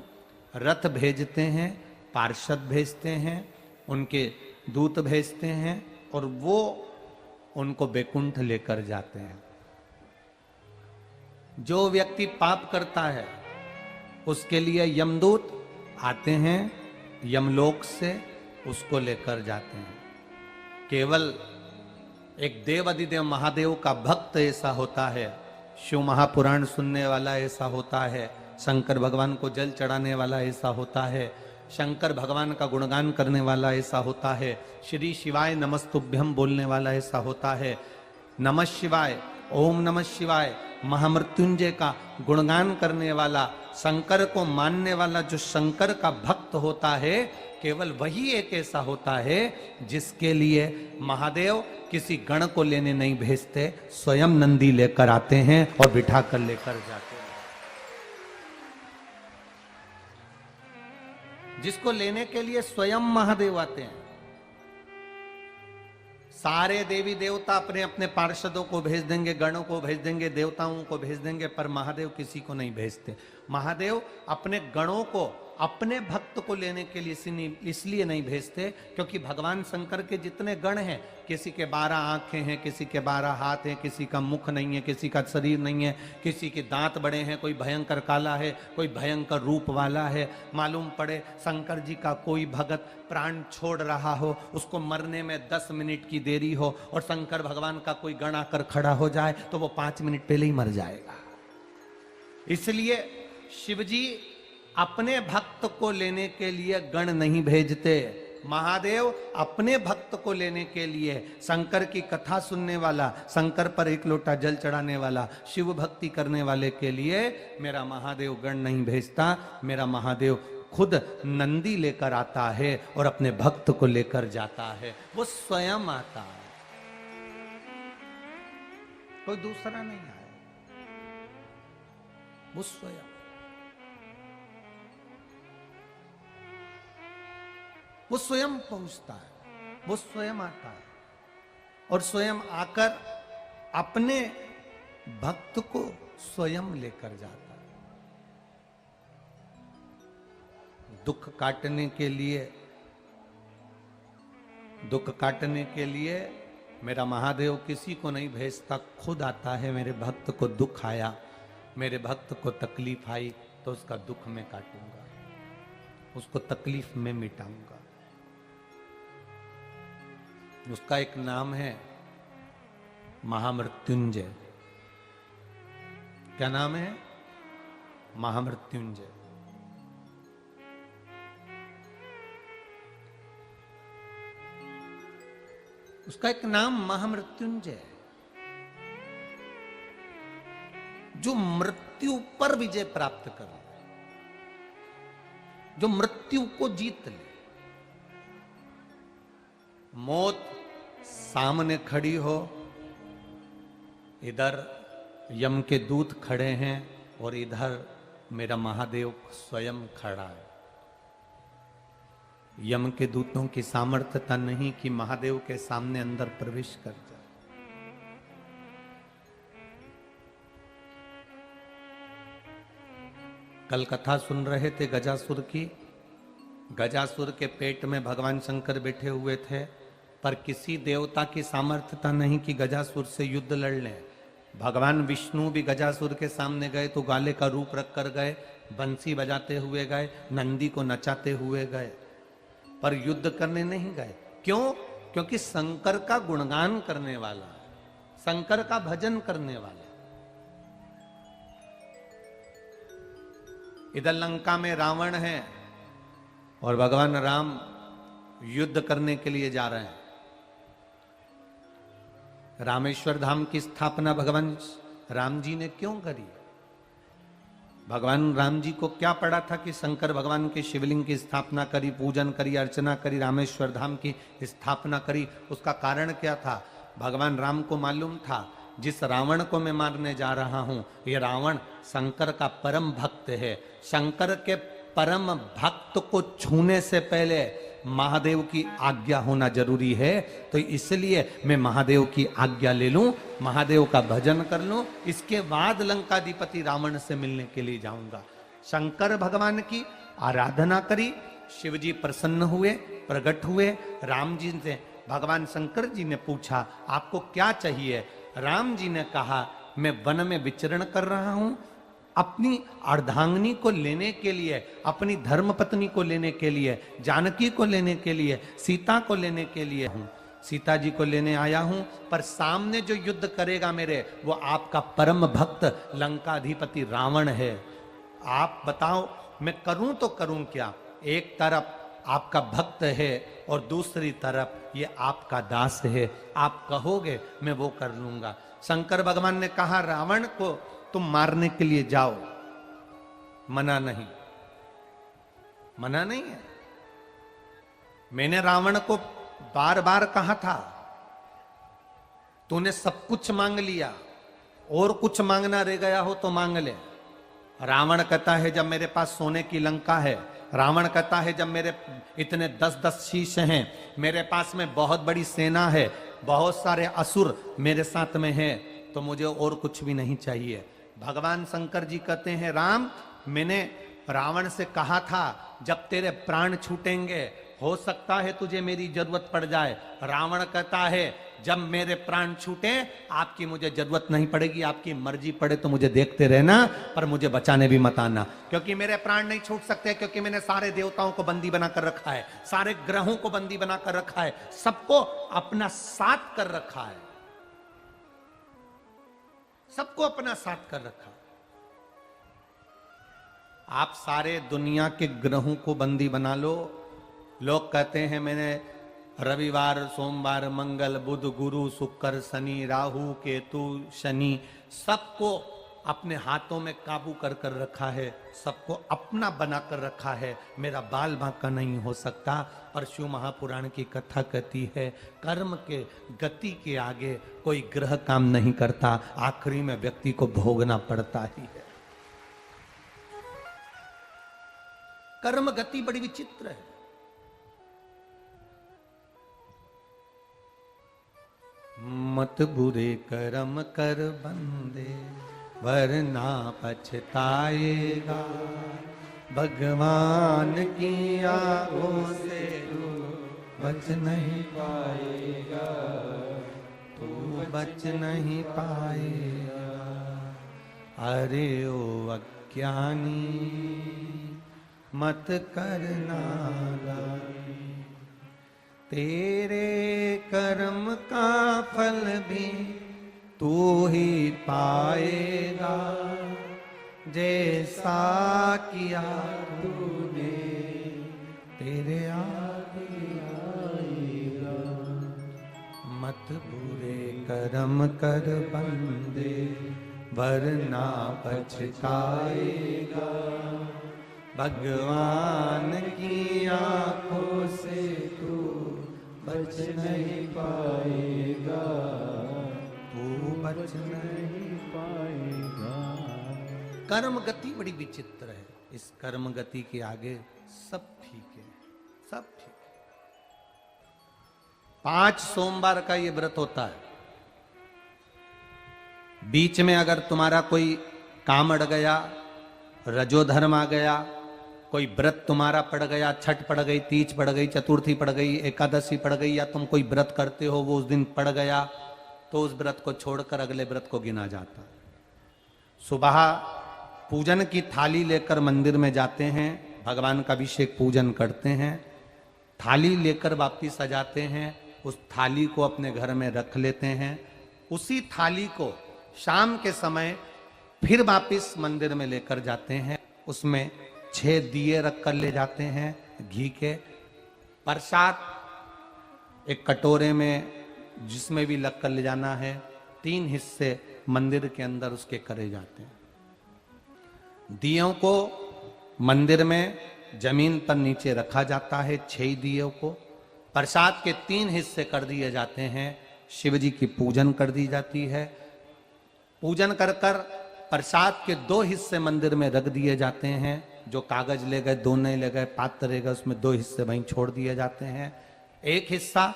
रथ भेजते हैं, पार्षद भेजते हैं, उनके दूत भेजते हैं और वो उनको बैकुंठ लेकर जाते हैं। जो व्यक्ति पाप करता है उसके लिए यमदूत आते हैं, यमलोक से उसको लेकर जाते हैं। केवल एक देव अधिदेव महादेव का भक्त ऐसा होता है, शिव महापुराण सुनने वाला ऐसा होता है, शंकर भगवान को जल चढ़ाने वाला ऐसा होता है, शंकर भगवान का गुणगान करने वाला ऐसा होता है, श्री शिवाय नमस्तुभ्यम बोलने वाला ऐसा होता है, नमः शिवाय, ओम नमः शिवाय, महामृत्युंजय का गुणगान करने वाला, शंकर को मानने वाला जो शंकर का भक्त होता है, केवल वही एक ऐसा होता है जिसके लिए महादेव किसी गण को लेने नहीं भेजते, स्वयं नंदी लेकर आते हैं और बिठा कर लेकर जाते हैं। जिसको लेने के लिए स्वयं महादेव आते हैं। सारे देवी देवता अपने अपने पार्षदों को भेज देंगे, गणों को भेज देंगे, देवताओं को भेज देंगे, पर महादेव किसी को नहीं भेजते। महादेव अपने गणों को, अपने भक्त को लेने के लिए इसलिए नहीं भेजते क्योंकि भगवान शंकर के जितने गण हैं, किसी के 12 आंखें हैं, किसी के 12 हाथ हैं, किसी का मुख नहीं है, किसी का शरीर नहीं है, किसी के दांत बड़े हैं, कोई भयंकर काला है, कोई भयंकर रूप वाला है। मालूम पड़े शंकर जी का कोई भगत प्राण छोड़ रहा हो, उसको मरने में 10 मिनट की देरी हो और शंकर भगवान का कोई गण आकर खड़ा हो जाए तो वो 5 मिनट पहले ही मर जाएगा। इसलिए शिवजी अपने भक्त को लेने के लिए गण नहीं भेजते। महादेव अपने भक्त को लेने के लिए, शंकर की कथा सुनने वाला, शंकर पर 1 लोटा जल चढ़ाने वाला, शिव भक्ति करने वाले के लिए मेरा महादेव गण नहीं भेजता। मेरा महादेव खुद नंदी लेकर आता है और अपने भक्त को लेकर जाता है। वो स्वयं आता है, कोई दूसरा नहीं आया, वो स्वयं। वो स्वयं पहुंचता है, वो स्वयं आता है और स्वयं आकर अपने भक्त को स्वयं लेकर जाता है। दुख काटने के लिए मेरा महादेव किसी को नहीं भेजता, खुद आता है। मेरे भक्त को दुख आया, मेरे भक्त को तकलीफ आई तो उसका दुख मैं काटूंगा, उसको तकलीफ में मिटाऊंगा। उसका एक नाम है महामृत्युंजय। क्या नाम है? महामृत्युंजय। उसका एक नाम महामृत्युंजय, जो मृत्यु पर विजय प्राप्त कर ले, जो मृत्यु को जीत ले। मौत सामने खड़ी हो, इधर यम के दूत खड़े हैं और इधर मेरा महादेव स्वयं खड़ा है। यम के दूतों की सामर्थ्यता नहीं कि महादेव के सामने अंदर प्रवेश कर जाए। कल कथा सुन रहे थे गजासुर की। गजासुर के पेट में भगवान शंकर बैठे हुए थे, पर किसी देवता की सामर्थ्यता नहीं कि गजासुर से युद्ध लड़ लें। भगवान विष्णु भी गजासुर के सामने गए तो गाले का रूप रख कर गए, बंसी बजाते हुए गए, नंदी को नचाते हुए गए, पर युद्ध करने नहीं गए। क्यों? क्योंकि शंकर का गुणगान करने वाला, शंकर का भजन करने वाला। इधर लंका में रावण है और भगवान राम युद्ध करने के लिए जा रहे हैं। रामेश्वर धाम की स्थापना भगवान राम जी ने क्यों करी? भगवान राम जी को क्या पड़ा था कि शंकर भगवान के शिवलिंग की स्थापना करी, पूजन करी, अर्चना करी, रामेश्वर धाम की स्थापना करी? उसका कारण क्या था? भगवान राम को मालूम था जिस रावण को मैं मारने जा रहा हूं, ये रावण शंकर का परम भक्त है। शंकर के परम भक्त को छूने से पहले महादेव की आज्ञा होना जरूरी है। तो इसलिए मैं महादेव की आज्ञा ले लूं, महादेव का भजन कर लूं, इसके बाद लंकाधिपति रावण से मिलने के लिए जाऊंगा। शंकर भगवान की आराधना करी, शिव जी प्रसन्न हुए, प्रकट हुए। राम जी से भगवान शंकर जी ने पूछा आपको क्या चाहिए? राम जी ने कहा मैं वन में विचरण कर रहा हूं, अपनी अर्धांगिनी को लेने के लिए, अपनी धर्मपत्नी को लेने के लिए, जानकी को लेने के लिए, सीता को लेने के लिए हूं। सीता जी को लेने आया हूं, पर सामने जो युद्ध करेगा मेरे, वो आपका परम भक्त लंकाधिपति रावण है। आप बताओ मैं करूं तो करूं क्या? एक तरफ आपका भक्त है और दूसरी तरफ ये आपका दास है, आप कहोगे मैं वो कर लूंगा। शंकर भगवान ने कहा रावण को तुम मारने के लिए जाओ, मना नहीं, मना नहीं है। मैंने रावण को बार बार कहा था तूने सब कुछ मांग लिया, और कुछ मांगना रह गया हो तो मांग ले। रावण कहता है जब मेरे पास सोने की लंका है, रावण कहता है जब मेरे इतने 10-10 शीश हैं, मेरे पास में बहुत बड़ी सेना है, बहुत सारे असुर मेरे साथ में हैं, तो मुझे और कुछ भी नहीं चाहिए। भगवान शंकर जी कहते हैं राम, मैंने रावण से कहा था जब तेरे प्राण छूटेंगे हो सकता है तुझे मेरी जरूरत पड़ जाए। रावण कहता है जब मेरे प्राण छूटे आपकी मुझे जरूरत नहीं पड़ेगी, आपकी मर्जी पड़े तो मुझे देखते रहना, पर मुझे बचाने भी मत आना, क्योंकि मेरे प्राण नहीं छूट सकते, क्योंकि मैंने सारे देवताओं को बंदी बनाकर रखा है, सारे ग्रहों को बंदी बनाकर रखा है, सबको अपना साथ कर रखा है, सबको अपना साथ कर रखा। आप सारे दुनिया के ग्रहों को बंदी बना लो। लोग कहते हैं मैंने रविवार, सोमवार, मंगल, बुध, गुरु, शुक्र, शनि, राहु, केतु, शनि सबको अपने हाथों में काबू कर कर रखा है, सबको अपना बना कर रखा है, मेरा बाल बांका नहीं हो सकता। और शिव महापुराण की कथा कहती है कर्म के गति के आगे कोई ग्रह काम नहीं करता, आखिरी में व्यक्ति को भोगना पड़ता ही है। कर्म गति बड़ी विचित्र है। मत बुरे कर्म कर बंदे वरना पछताएगा, भगवान की आंखों से तू बच नहीं पाएगा, तू बच नहीं पाएगा। अरे ओ अज्ञानी मत करना लागी, तेरे कर्म का फल भी तू ही पाएगा, जैसा किया तूने तेरे आगे आएगा। मत बुरे कर्म कर बंदे वरना पछताएगा, भगवान की आंखों से तू बच नहीं पाएगा, तू बच नहीं पाएगा। कर्म गति बड़ी विचित्र है। इस कर्म गति के आगे सब ठीक है, सब ठीक है। 5 सोमवार का ये व्रत होता है। बीच में अगर तुम्हारा कोई काम अड़ गया, रजोधर्म आ गया, कोई व्रत तुम्हारा पड़ गया, छठ पड़ गई, तीज पड़ गई, चतुर्थी पड़ गई, एकादशी पड़ गई, या तुम कोई व्रत करते हो वो उस दिन पड़ गया, तो उस व्रत को छोड़कर अगले व्रत को गिना जाता। सुबह पूजन की थाली लेकर मंदिर में जाते हैं, भगवान का अभिषेक पूजन करते हैं, थाली लेकर वापिस आ जाते हैं, उस थाली को अपने घर में रख लेते हैं, उसी थाली को शाम के समय फिर वापिस मंदिर में लेकर जाते हैं, उसमें 6 दिए रखकर ले जाते हैं घी के, प्रसाद एक कटोरे में जिसमें भी लगकर ले जाना है, 3 हिस्से मंदिर के अंदर उसके करे जाते हैं। दियों को मंदिर में जमीन पर नीचे रखा जाता है, 6 दियों को प्रसाद के 3 हिस्से कर दिए जाते हैं, शिव जी की पूजन कर दी जाती है, पूजन कर कर प्रसाद के 2 हिस्से मंदिर में रख दिए जाते हैं, जो कागज ले गए, दोने ले गए, पात्र ले गए, उसमें 2 हिस्से वहीं छोड़ दिए जाते हैं, 1 हिस्सा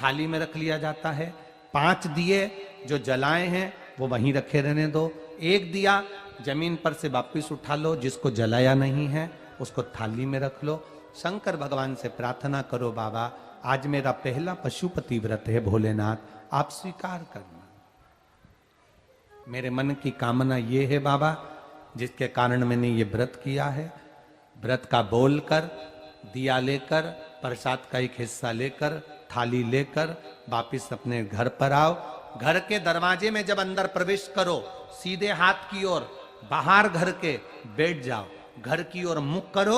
थाली में रख लिया जाता है, 5 दिए जो जलाए हैं वो वहीं रखे रहने दो, 1 दिया जमीन पर से वापिस उठा लो, जिसको जलाया नहीं है उसको थाली में रख लो, शंकर भगवान से प्रार्थना करो, बाबा आज मेरा पहला पशुपति व्रत है, भोलेनाथ आप स्वीकार करना, मेरे मन की कामना ये है बाबा, जिसके कारण मैंने ये व्रत किया है, व्रत का बोलकर, दिया लेकर, प्रसाद का 1 हिस्सा लेकर, थाली लेकर वापिस अपने घर पर आओ, घर के दरवाजे में जब अंदर प्रवेश करो, सीधे हाथ की ओर बाहर घर के बैठ जाओ, घर की ओर मुख करो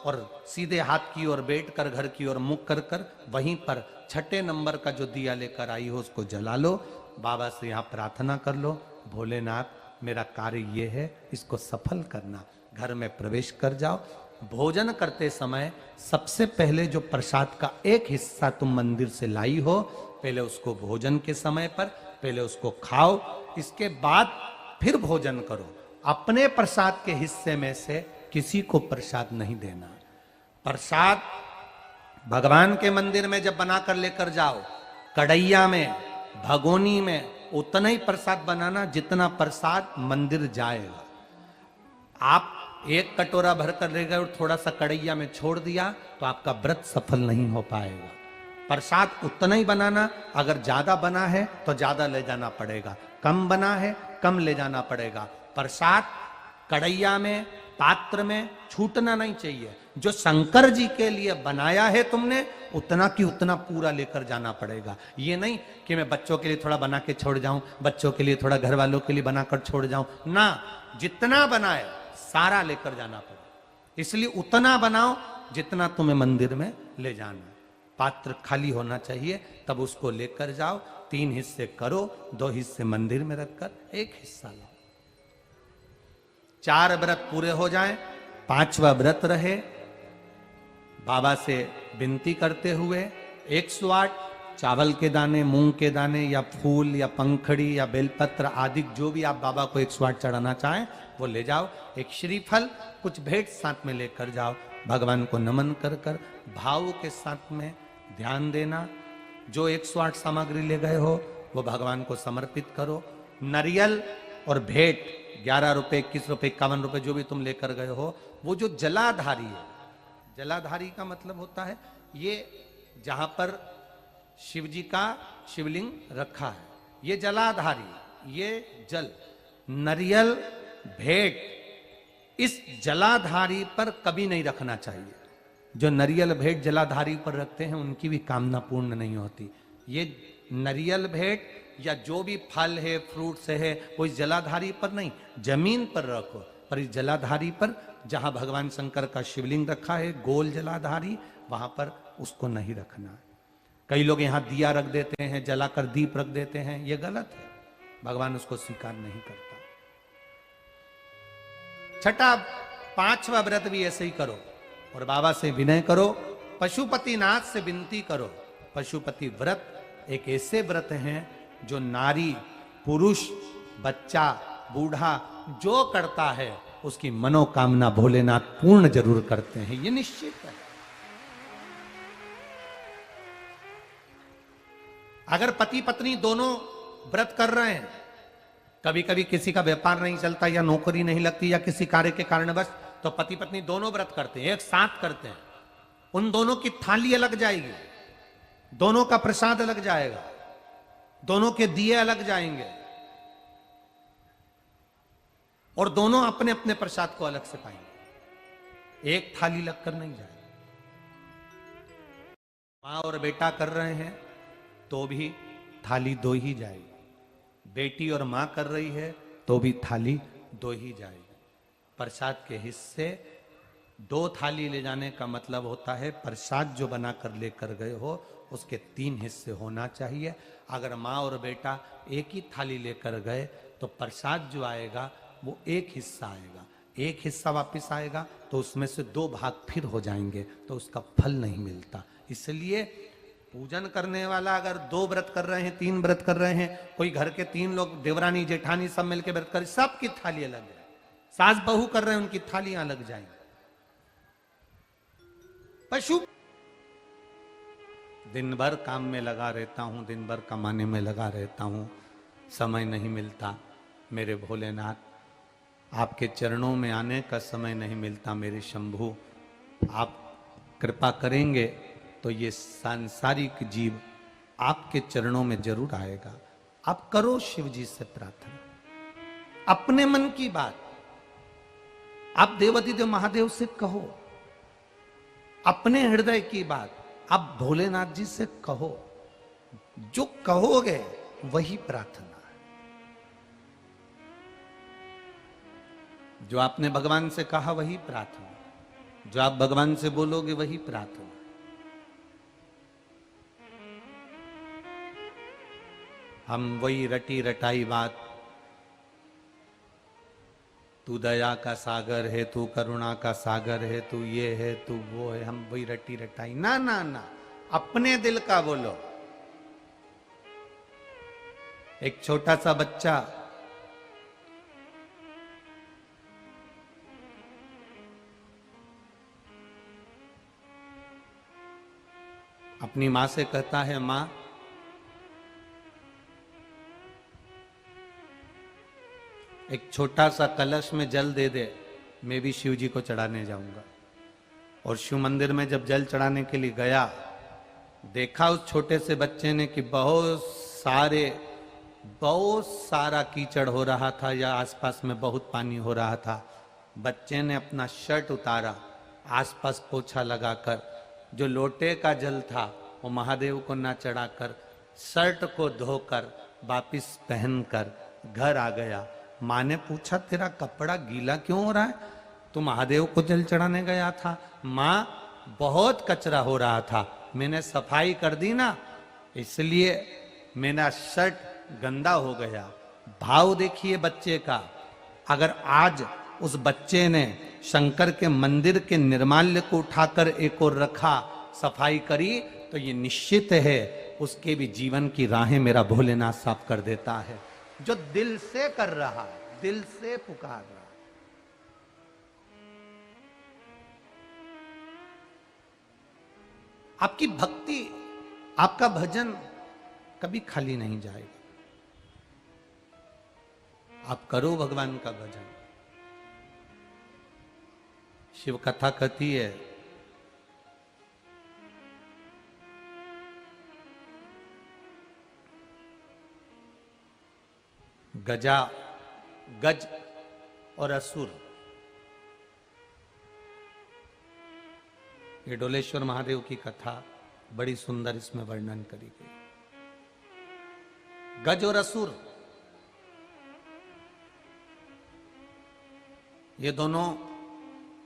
और सीधे हाथ की ओर बैठकर घर की ओर मुख कर कर वहीं पर 6 नंबर का जो दिया लेकर आई हो उसको जला लो, बाबा से यहाँ प्रार्थना कर लो, भोलेनाथ मेरा कार्य ये है, इसको सफल करना, घर में प्रवेश कर जाओ। भोजन करते समय सबसे पहले जो प्रसाद का 1 हिस्सा तुम मंदिर से लाई हो, पहले उसको भोजन के समय पर पहले उसको खाओ, इसके बाद फिर भोजन करो, अपने प्रसाद के हिस्से में से किसी को प्रसाद नहीं देना। प्रसाद भगवान के मंदिर में जब बनाकर लेकर जाओ, कढ़ैया में, भगोनी में उतना ही प्रसाद बनाना जितना प्रसाद मंदिर जाएगा। आप 1 कटोरा भरकर ले गए और थोड़ा सा कढ़ैया में छोड़ दिया तो आपका व्रत सफल नहीं हो पाएगा। प्रसाद उतना ही बनाना, अगर ज्यादा बना है तो ज्यादा ले जाना पड़ेगा, कम बना है कम ले जाना पड़ेगा। प्रसाद कढ़ैया में, पात्र में छूटना नहीं चाहिए, जो शंकर जी के लिए बनाया है तुमने उतना की उतना पूरा लेकर जाना पड़ेगा। ये नहीं कि मैं बच्चों के लिए थोड़ा बना के छोड़ जाऊं, बच्चों के लिए थोड़ा घर वालों के लिए बनाकर छोड़ जाऊं, ना, जितना बनाए सारा लेकर जाना पड़ेगा। इसलिए उतना बनाओ जितना तुम्हें मंदिर में ले जाना, पात्र खाली होना चाहिए, तब उसको लेकर जाओ, 3 हिस्से करो, 2 हिस्से मंदिर में रखकर 1 हिस्सा लाओ। 4 व्रत पूरे हो जाएं, 5वां व्रत रहे, बाबा से विनती करते हुए 108 चावल के दाने, मूंग के दाने या फूल या पंखड़ी या बेलपत्र आदि जो भी आप बाबा को 108 चढ़ाना चाहें वो ले जाओ, 1 श्रीफल, कुछ भेंट साथ में लेकर जाओ, भगवान को नमन कर कर भाव के साथ में ध्यान देना। जो 108 सामग्री ले गए हो वो भगवान को समर्पित करो। नरियल और भेंट 11 रुपए, 21 रुपए, 51 रुपए जो भी तुम लेकर गए हो, वो जो जलाधारी है, जलाधारी का मतलब होता है ये जहां पर शिव जी का शिवलिंग रखा है, ये जलाधारी, ये जल, नरियल, भेंट इस जलाधारी पर कभी नहीं रखना चाहिए। जो नरियल भेंट जलाधारी पर रखते हैं उनकी भी कामना पूर्ण नहीं होती। ये नरियल भेंट या जो भी फल है, फ्रूट्स है, वो इस जलाधारी पर नहीं, जमीन पर रखो, पर इस जलाधारी पर जहां भगवान शंकर का शिवलिंग रखा है, गोल जलाधारी, वहां पर उसको नहीं रखना। कई लोग यहां दिया रख देते हैं, जलाकर दीप रख देते हैं, ये गलत है, भगवान उसको स्वीकार नहीं करता। 6ठा 5वां व्रत भी ऐसे ही करो और बाबा से विनय करो, पशुपतिनाथ से विनती करो। पशुपति व्रत एक ऐसे व्रत हैं जो नारी, पुरुष, बच्चा, बूढ़ा जो करता है उसकी मनोकामना भोलेनाथ पूर्ण जरूर करते हैं, ये निश्चित है। अगर पति पत्नी दोनों व्रत कर रहे हैं कभी कभी किसी का व्यापार नहीं चलता या नौकरी नहीं लगती या किसी कार्य के कारणवश, तो पति पत्नी दोनों व्रत करते हैं, एक साथ करते हैं। उन दोनों की थाली अलग जाएगी, दोनों का प्रसाद अलग जाएगा, दोनों के दिए अलग जाएंगे और दोनों अपने अपने प्रसाद को अलग से पाएंगे, एक थाली लगकर नहीं जाएगी। मां और बेटा कर रहे हैं तो भी थाली दो ही जाएगी, बेटी और मां कर रही है तो भी थाली दो ही जाएगी। प्रसाद के हिस्से दो थाली ले जाने का मतलब होता है प्रसाद जो बनाकर लेकर गए हो उसके 3 हिस्से होना चाहिए। अगर माँ और बेटा एक ही थाली लेकर गए तो प्रसाद जो आएगा वो एक हिस्सा आएगा, एक हिस्सा वापस आएगा तो उसमें से 2 भाग फिर हो जाएंगे, तो उसका फल नहीं मिलता। इसलिए पूजन करने वाला अगर 2 व्रत कर रहे हैं, 3 व्रत कर रहे हैं, कोई घर के 3 लोग देवरानी जेठानी सब मिलकर व्रत कर, सबकी थाली अलग है। सास बहू कर रहे हैं उनकी थालियां अलग जाएंगी। पशु दिन भर काम में लगा रहता हूं, दिन भर कमाने में लगा रहता हूं, समय नहीं मिलता मेरे भोलेनाथ, आपके चरणों में आने का समय नहीं मिलता मेरे शंभु। आप कृपा करेंगे तो ये सांसारिक जीव आपके चरणों में जरूर आएगा। आप करो शिव जी से प्रार्थना, अपने मन की बात आप देवाधिदेव महादेव से कहो, अपने हृदय की बात आप भोलेनाथ जी से कहो। जो कहोगे वही प्रार्थना है। जो आपने भगवान से कहा वही प्रार्थना, जो आप भगवान से बोलोगे वही प्रार्थना। हम वही रटी रटाई बात, तू दया का सागर है, तू करुणा का सागर है, तू ये है, तू वो है, हम वही रटी रटाई, ना ना ना, अपने दिल का बोलो। एक छोटा सा बच्चा अपनी मां से कहता है, मां एक छोटा सा कलश में जल दे दे, मैं भी शिव जी को चढ़ाने जाऊंगा। और शिव मंदिर में जब जल चढ़ाने के लिए गया, देखा उस छोटे से बच्चे ने कि बहुत सारा कीचड़ हो रहा था या आसपास में बहुत पानी हो रहा था। बच्चे ने अपना शर्ट उतारा, आसपास पोछा लगाकर जो लोटे का जल था वो महादेव को ना चढ़ाकर शर्ट को धोकर वापिस पहनकर घर आ गया। माँ ने पूछा, तेरा कपड़ा गीला क्यों हो रहा है? तू महादेव को जल चढ़ाने गया था। माँ, बहुत कचरा हो रहा था, मैंने सफाई कर दी ना, इसलिए मेरा शर्ट गंदा हो गया। भाव देखिए बच्चे का। अगर आज उस बच्चे ने शंकर के मंदिर के निर्माल्य को उठाकर एक और रखा, सफाई करी, तो ये निश्चित है उसके भी जीवन की राहें मेरा भोलेनाथ साफ कर देता है। जो दिल से कर रहा है, दिल से पुकार रहा है। आपकी भक्ति, आपका भजन कभी खाली नहीं जाएगा। आप करो भगवान का भजन। शिव कथा कहती है, गज और असुर, ये डोलेश्वर महादेव की कथा बड़ी सुंदर इसमें वर्णन करी गई। गज और असुर ये दोनों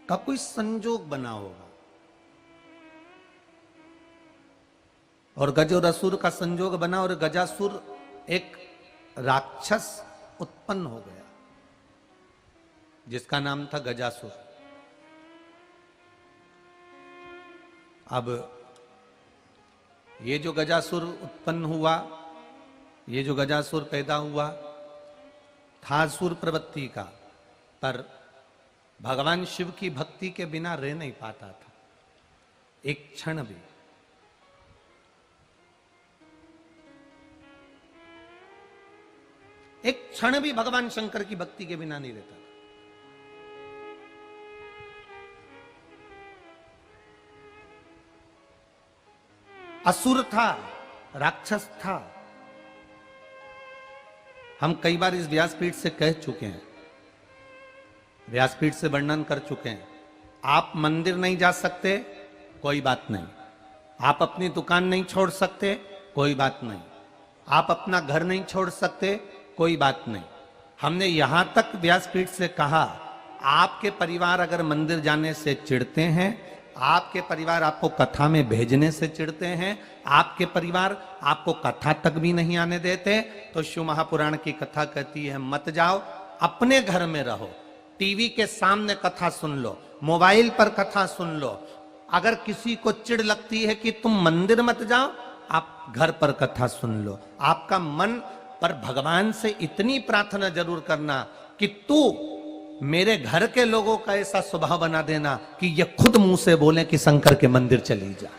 का कोई संजोग बना होगा, और गज और असुर का संजोग बना और गजासुर एक राक्षस उत्पन्न हो गया जिसका नाम था गजासुर। अब ये जो गजासुर उत्पन्न हुआ, ये जो गजासुर पैदा हुआ था असुर प्रवृत्ति का, पर भगवान शिव की भक्ति के बिना रह नहीं पाता था एक क्षण भी। एक क्षण भी भगवान शंकर की भक्ति के बिना नहीं रहता। असुर था, राक्षस था। हम कई बार इस व्यासपीठ से कह चुके हैं, व्यासपीठ से वर्णन कर चुके हैं। आप मंदिर नहीं जा सकते, कोई बात नहीं। आप अपनी दुकान नहीं छोड़ सकते, कोई बात नहीं। आप अपना घर नहीं छोड़ सकते, कोई बात नहीं। हमने यहां तक व्यासपीठ से कहा, आपके परिवार अगर मंदिर जाने से चिढ़ते हैं, आपके परिवार आपको कथा में भेजने से चिढ़ते हैं, आपके परिवार आपको कथा तक भी नहीं आने देते, तो शिव महापुराण की कथा कहती है मत जाओ, अपने घर में रहो, टीवी के सामने कथा सुन लो, मोबाइल पर कथा सुन लो। अगर किसी को चिढ़ लगती है कि तुम मंदिर मत जाओ, आप घर पर कथा सुन लो। आपका मन पर भगवान से इतनी प्रार्थना जरूर करना कि तू मेरे घर के लोगों का ऐसा स्वभाव बना देना कि ये खुद मुंह से बोले कि शंकर के मंदिर चली जा।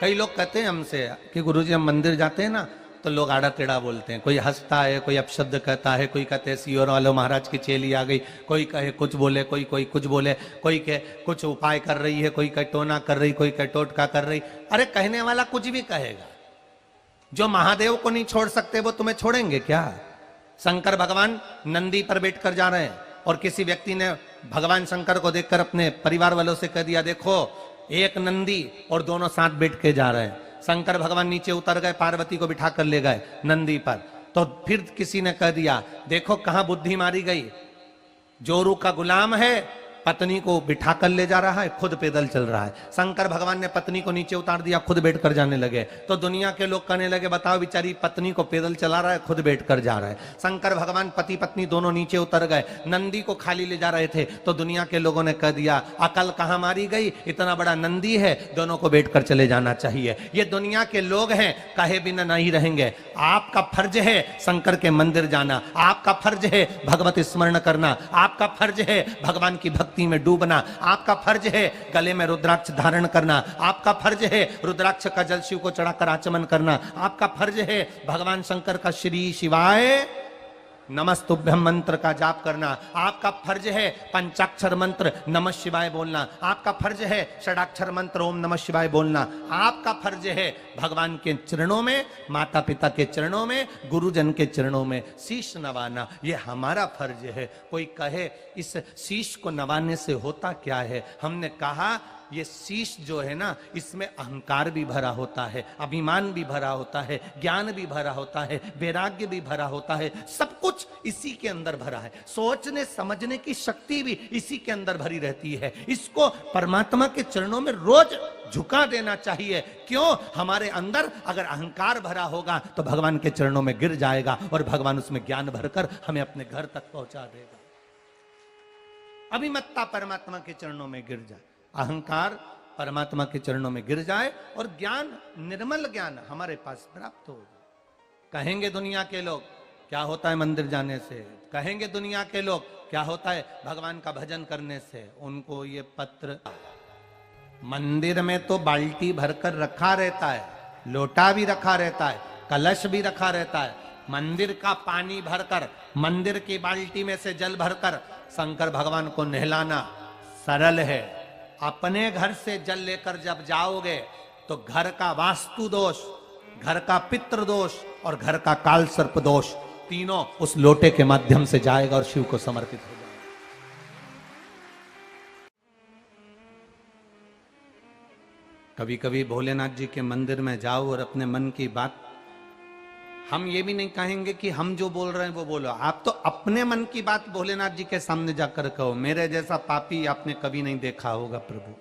कई लोग कहते हैं हमसे कि गुरुजी हम मंदिर जाते हैं ना तो लोग आड़ा टेढ़ा बोलते हैं, कोई हंसता है, कोई अपशब्द कहता है, कोई कहते हैं सियोर वालों महाराज की चेली आ गई, कोई कहे कुछ बोले, कोई कुछ बोले, कोई कहे कुछ उपाय कर रही है, कोई कहे टोना कर रही, कोई कहे टोटका कर रही। अरे कहने वाला कुछ भी कहेगा, जो महादेव को नहीं छोड़ सकते वो तुम्हें छोड़ेंगे क्या? शंकर भगवान नंदी पर बैठकर जा रहे हैं और किसी व्यक्ति ने भगवान शंकर को देखकर अपने परिवार वालों से कह दिया, देखो एक नंदी और दोनों साथ बैठ के जा रहे हैं। शंकर भगवान नीचे उतर गए, पार्वती को बिठा कर ले गए नंदी पर। तो फिर किसी ने कह दिया, देखो कहां बुद्धि मारी गई, जोरू का गुलाम है, पत्नी को बिठा कर ले जा रहा है, खुद पैदल चल रहा है। शंकर भगवान ने पत्नी को नीचे उतार दिया, खुद बैठ कर जाने लगे। तो दुनिया के लोग कहने लगे, बताओ बेचारी पत्नी को पैदल चला रहा है, खुद बैठ कर जा रहा है। शंकर भगवान पति पत्नी दोनों नीचे उतर गए, नंदी को खाली ले जा रहे थे। तो दुनिया के लोगों ने कह दिया, अकल कहां मारी गई, इतना बड़ा नंदी है, दोनों को बैठ कर चले जाना चाहिए। ये दुनिया के लोग हैं, कहे बिना नहीं रहेंगे। आपका फर्ज है शंकर के मंदिर जाना, आपका फर्ज है भगवत स्मरण करना, आपका फर्ज है भगवान की भक्ति में डूबना, आपका फर्ज है गले में रुद्राक्ष धारण करना, आपका फर्ज है रुद्राक्ष का जल शिव को चढ़ाकर आचमन करना, आपका फर्ज है भगवान शंकर का श्री शिवाय नमस्तुभ्यम मंत्र का जाप करना, आपका फर्ज है पंचाक्षर मंत्र नमः शिवाय बोलना, आपका फर्ज है षडाक्षर मंत्र ओम नमः शिवाय बोलना, आपका फर्ज है भगवान के चरणों में, माता पिता के चरणों में, गुरुजन के चरणों में शीश नवाना, ये हमारा फर्ज है। कोई कहे इस शीश को नवाने से होता क्या है? हमने कहा ये शीश जो है ना, इसमें अहंकार भी भरा होता है, अभिमान भी भरा होता है, ज्ञान भी भरा होता है, वैराग्य भी भरा होता है, सब कुछ इसी के अंदर भरा है। सोचने समझने की शक्ति भी इसी के अंदर भरी रहती है। इसको परमात्मा के चरणों में रोज झुका देना चाहिए। क्यों? हमारे अंदर अगर अहंकार भरा होगा तो भगवान के चरणों में गिर जाएगा और भगवान उसमें ज्ञान भरकर हमें अपने घर तक पहुंचा देगा। अभिमत्ता परमात्मा के चरणों में गिर जाए, अहंकार परमात्मा के चरणों में गिर जाए और ज्ञान, निर्मल ज्ञान हमारे पास प्राप्त हो जाए। कहेंगे दुनिया के लोग क्या होता है मंदिर जाने से, कहेंगे दुनिया के लोग क्या होता है भगवान का भजन करने से। उनको ये पत्र, मंदिर में तो बाल्टी भरकर रखा रहता है, लोटा भी रखा रहता है, कलश भी रखा रहता है। मंदिर का पानी भरकर, मंदिर की बाल्टी में से जल भरकर शंकर भगवान को नहलाना सरल है। अपने घर से जल लेकर जब जाओगे तो घर का वास्तु दोष, घर का पितृ दोष और घर का काल सर्प दोष तीनों उस लोटे के माध्यम से जाएगा और शिव को समर्पित हो जाएगा। कभी कभी भोलेनाथ जी के मंदिर में जाओ और अपने मन की बात, हम ये भी नहीं कहेंगे कि हम जो बोल रहे हैं वो बोलो, आप तो अपने मन की बात भोलेनाथ जी के सामने जाकर कहो। मेरे जैसा पापी आपने कभी नहीं देखा होगा प्रभु।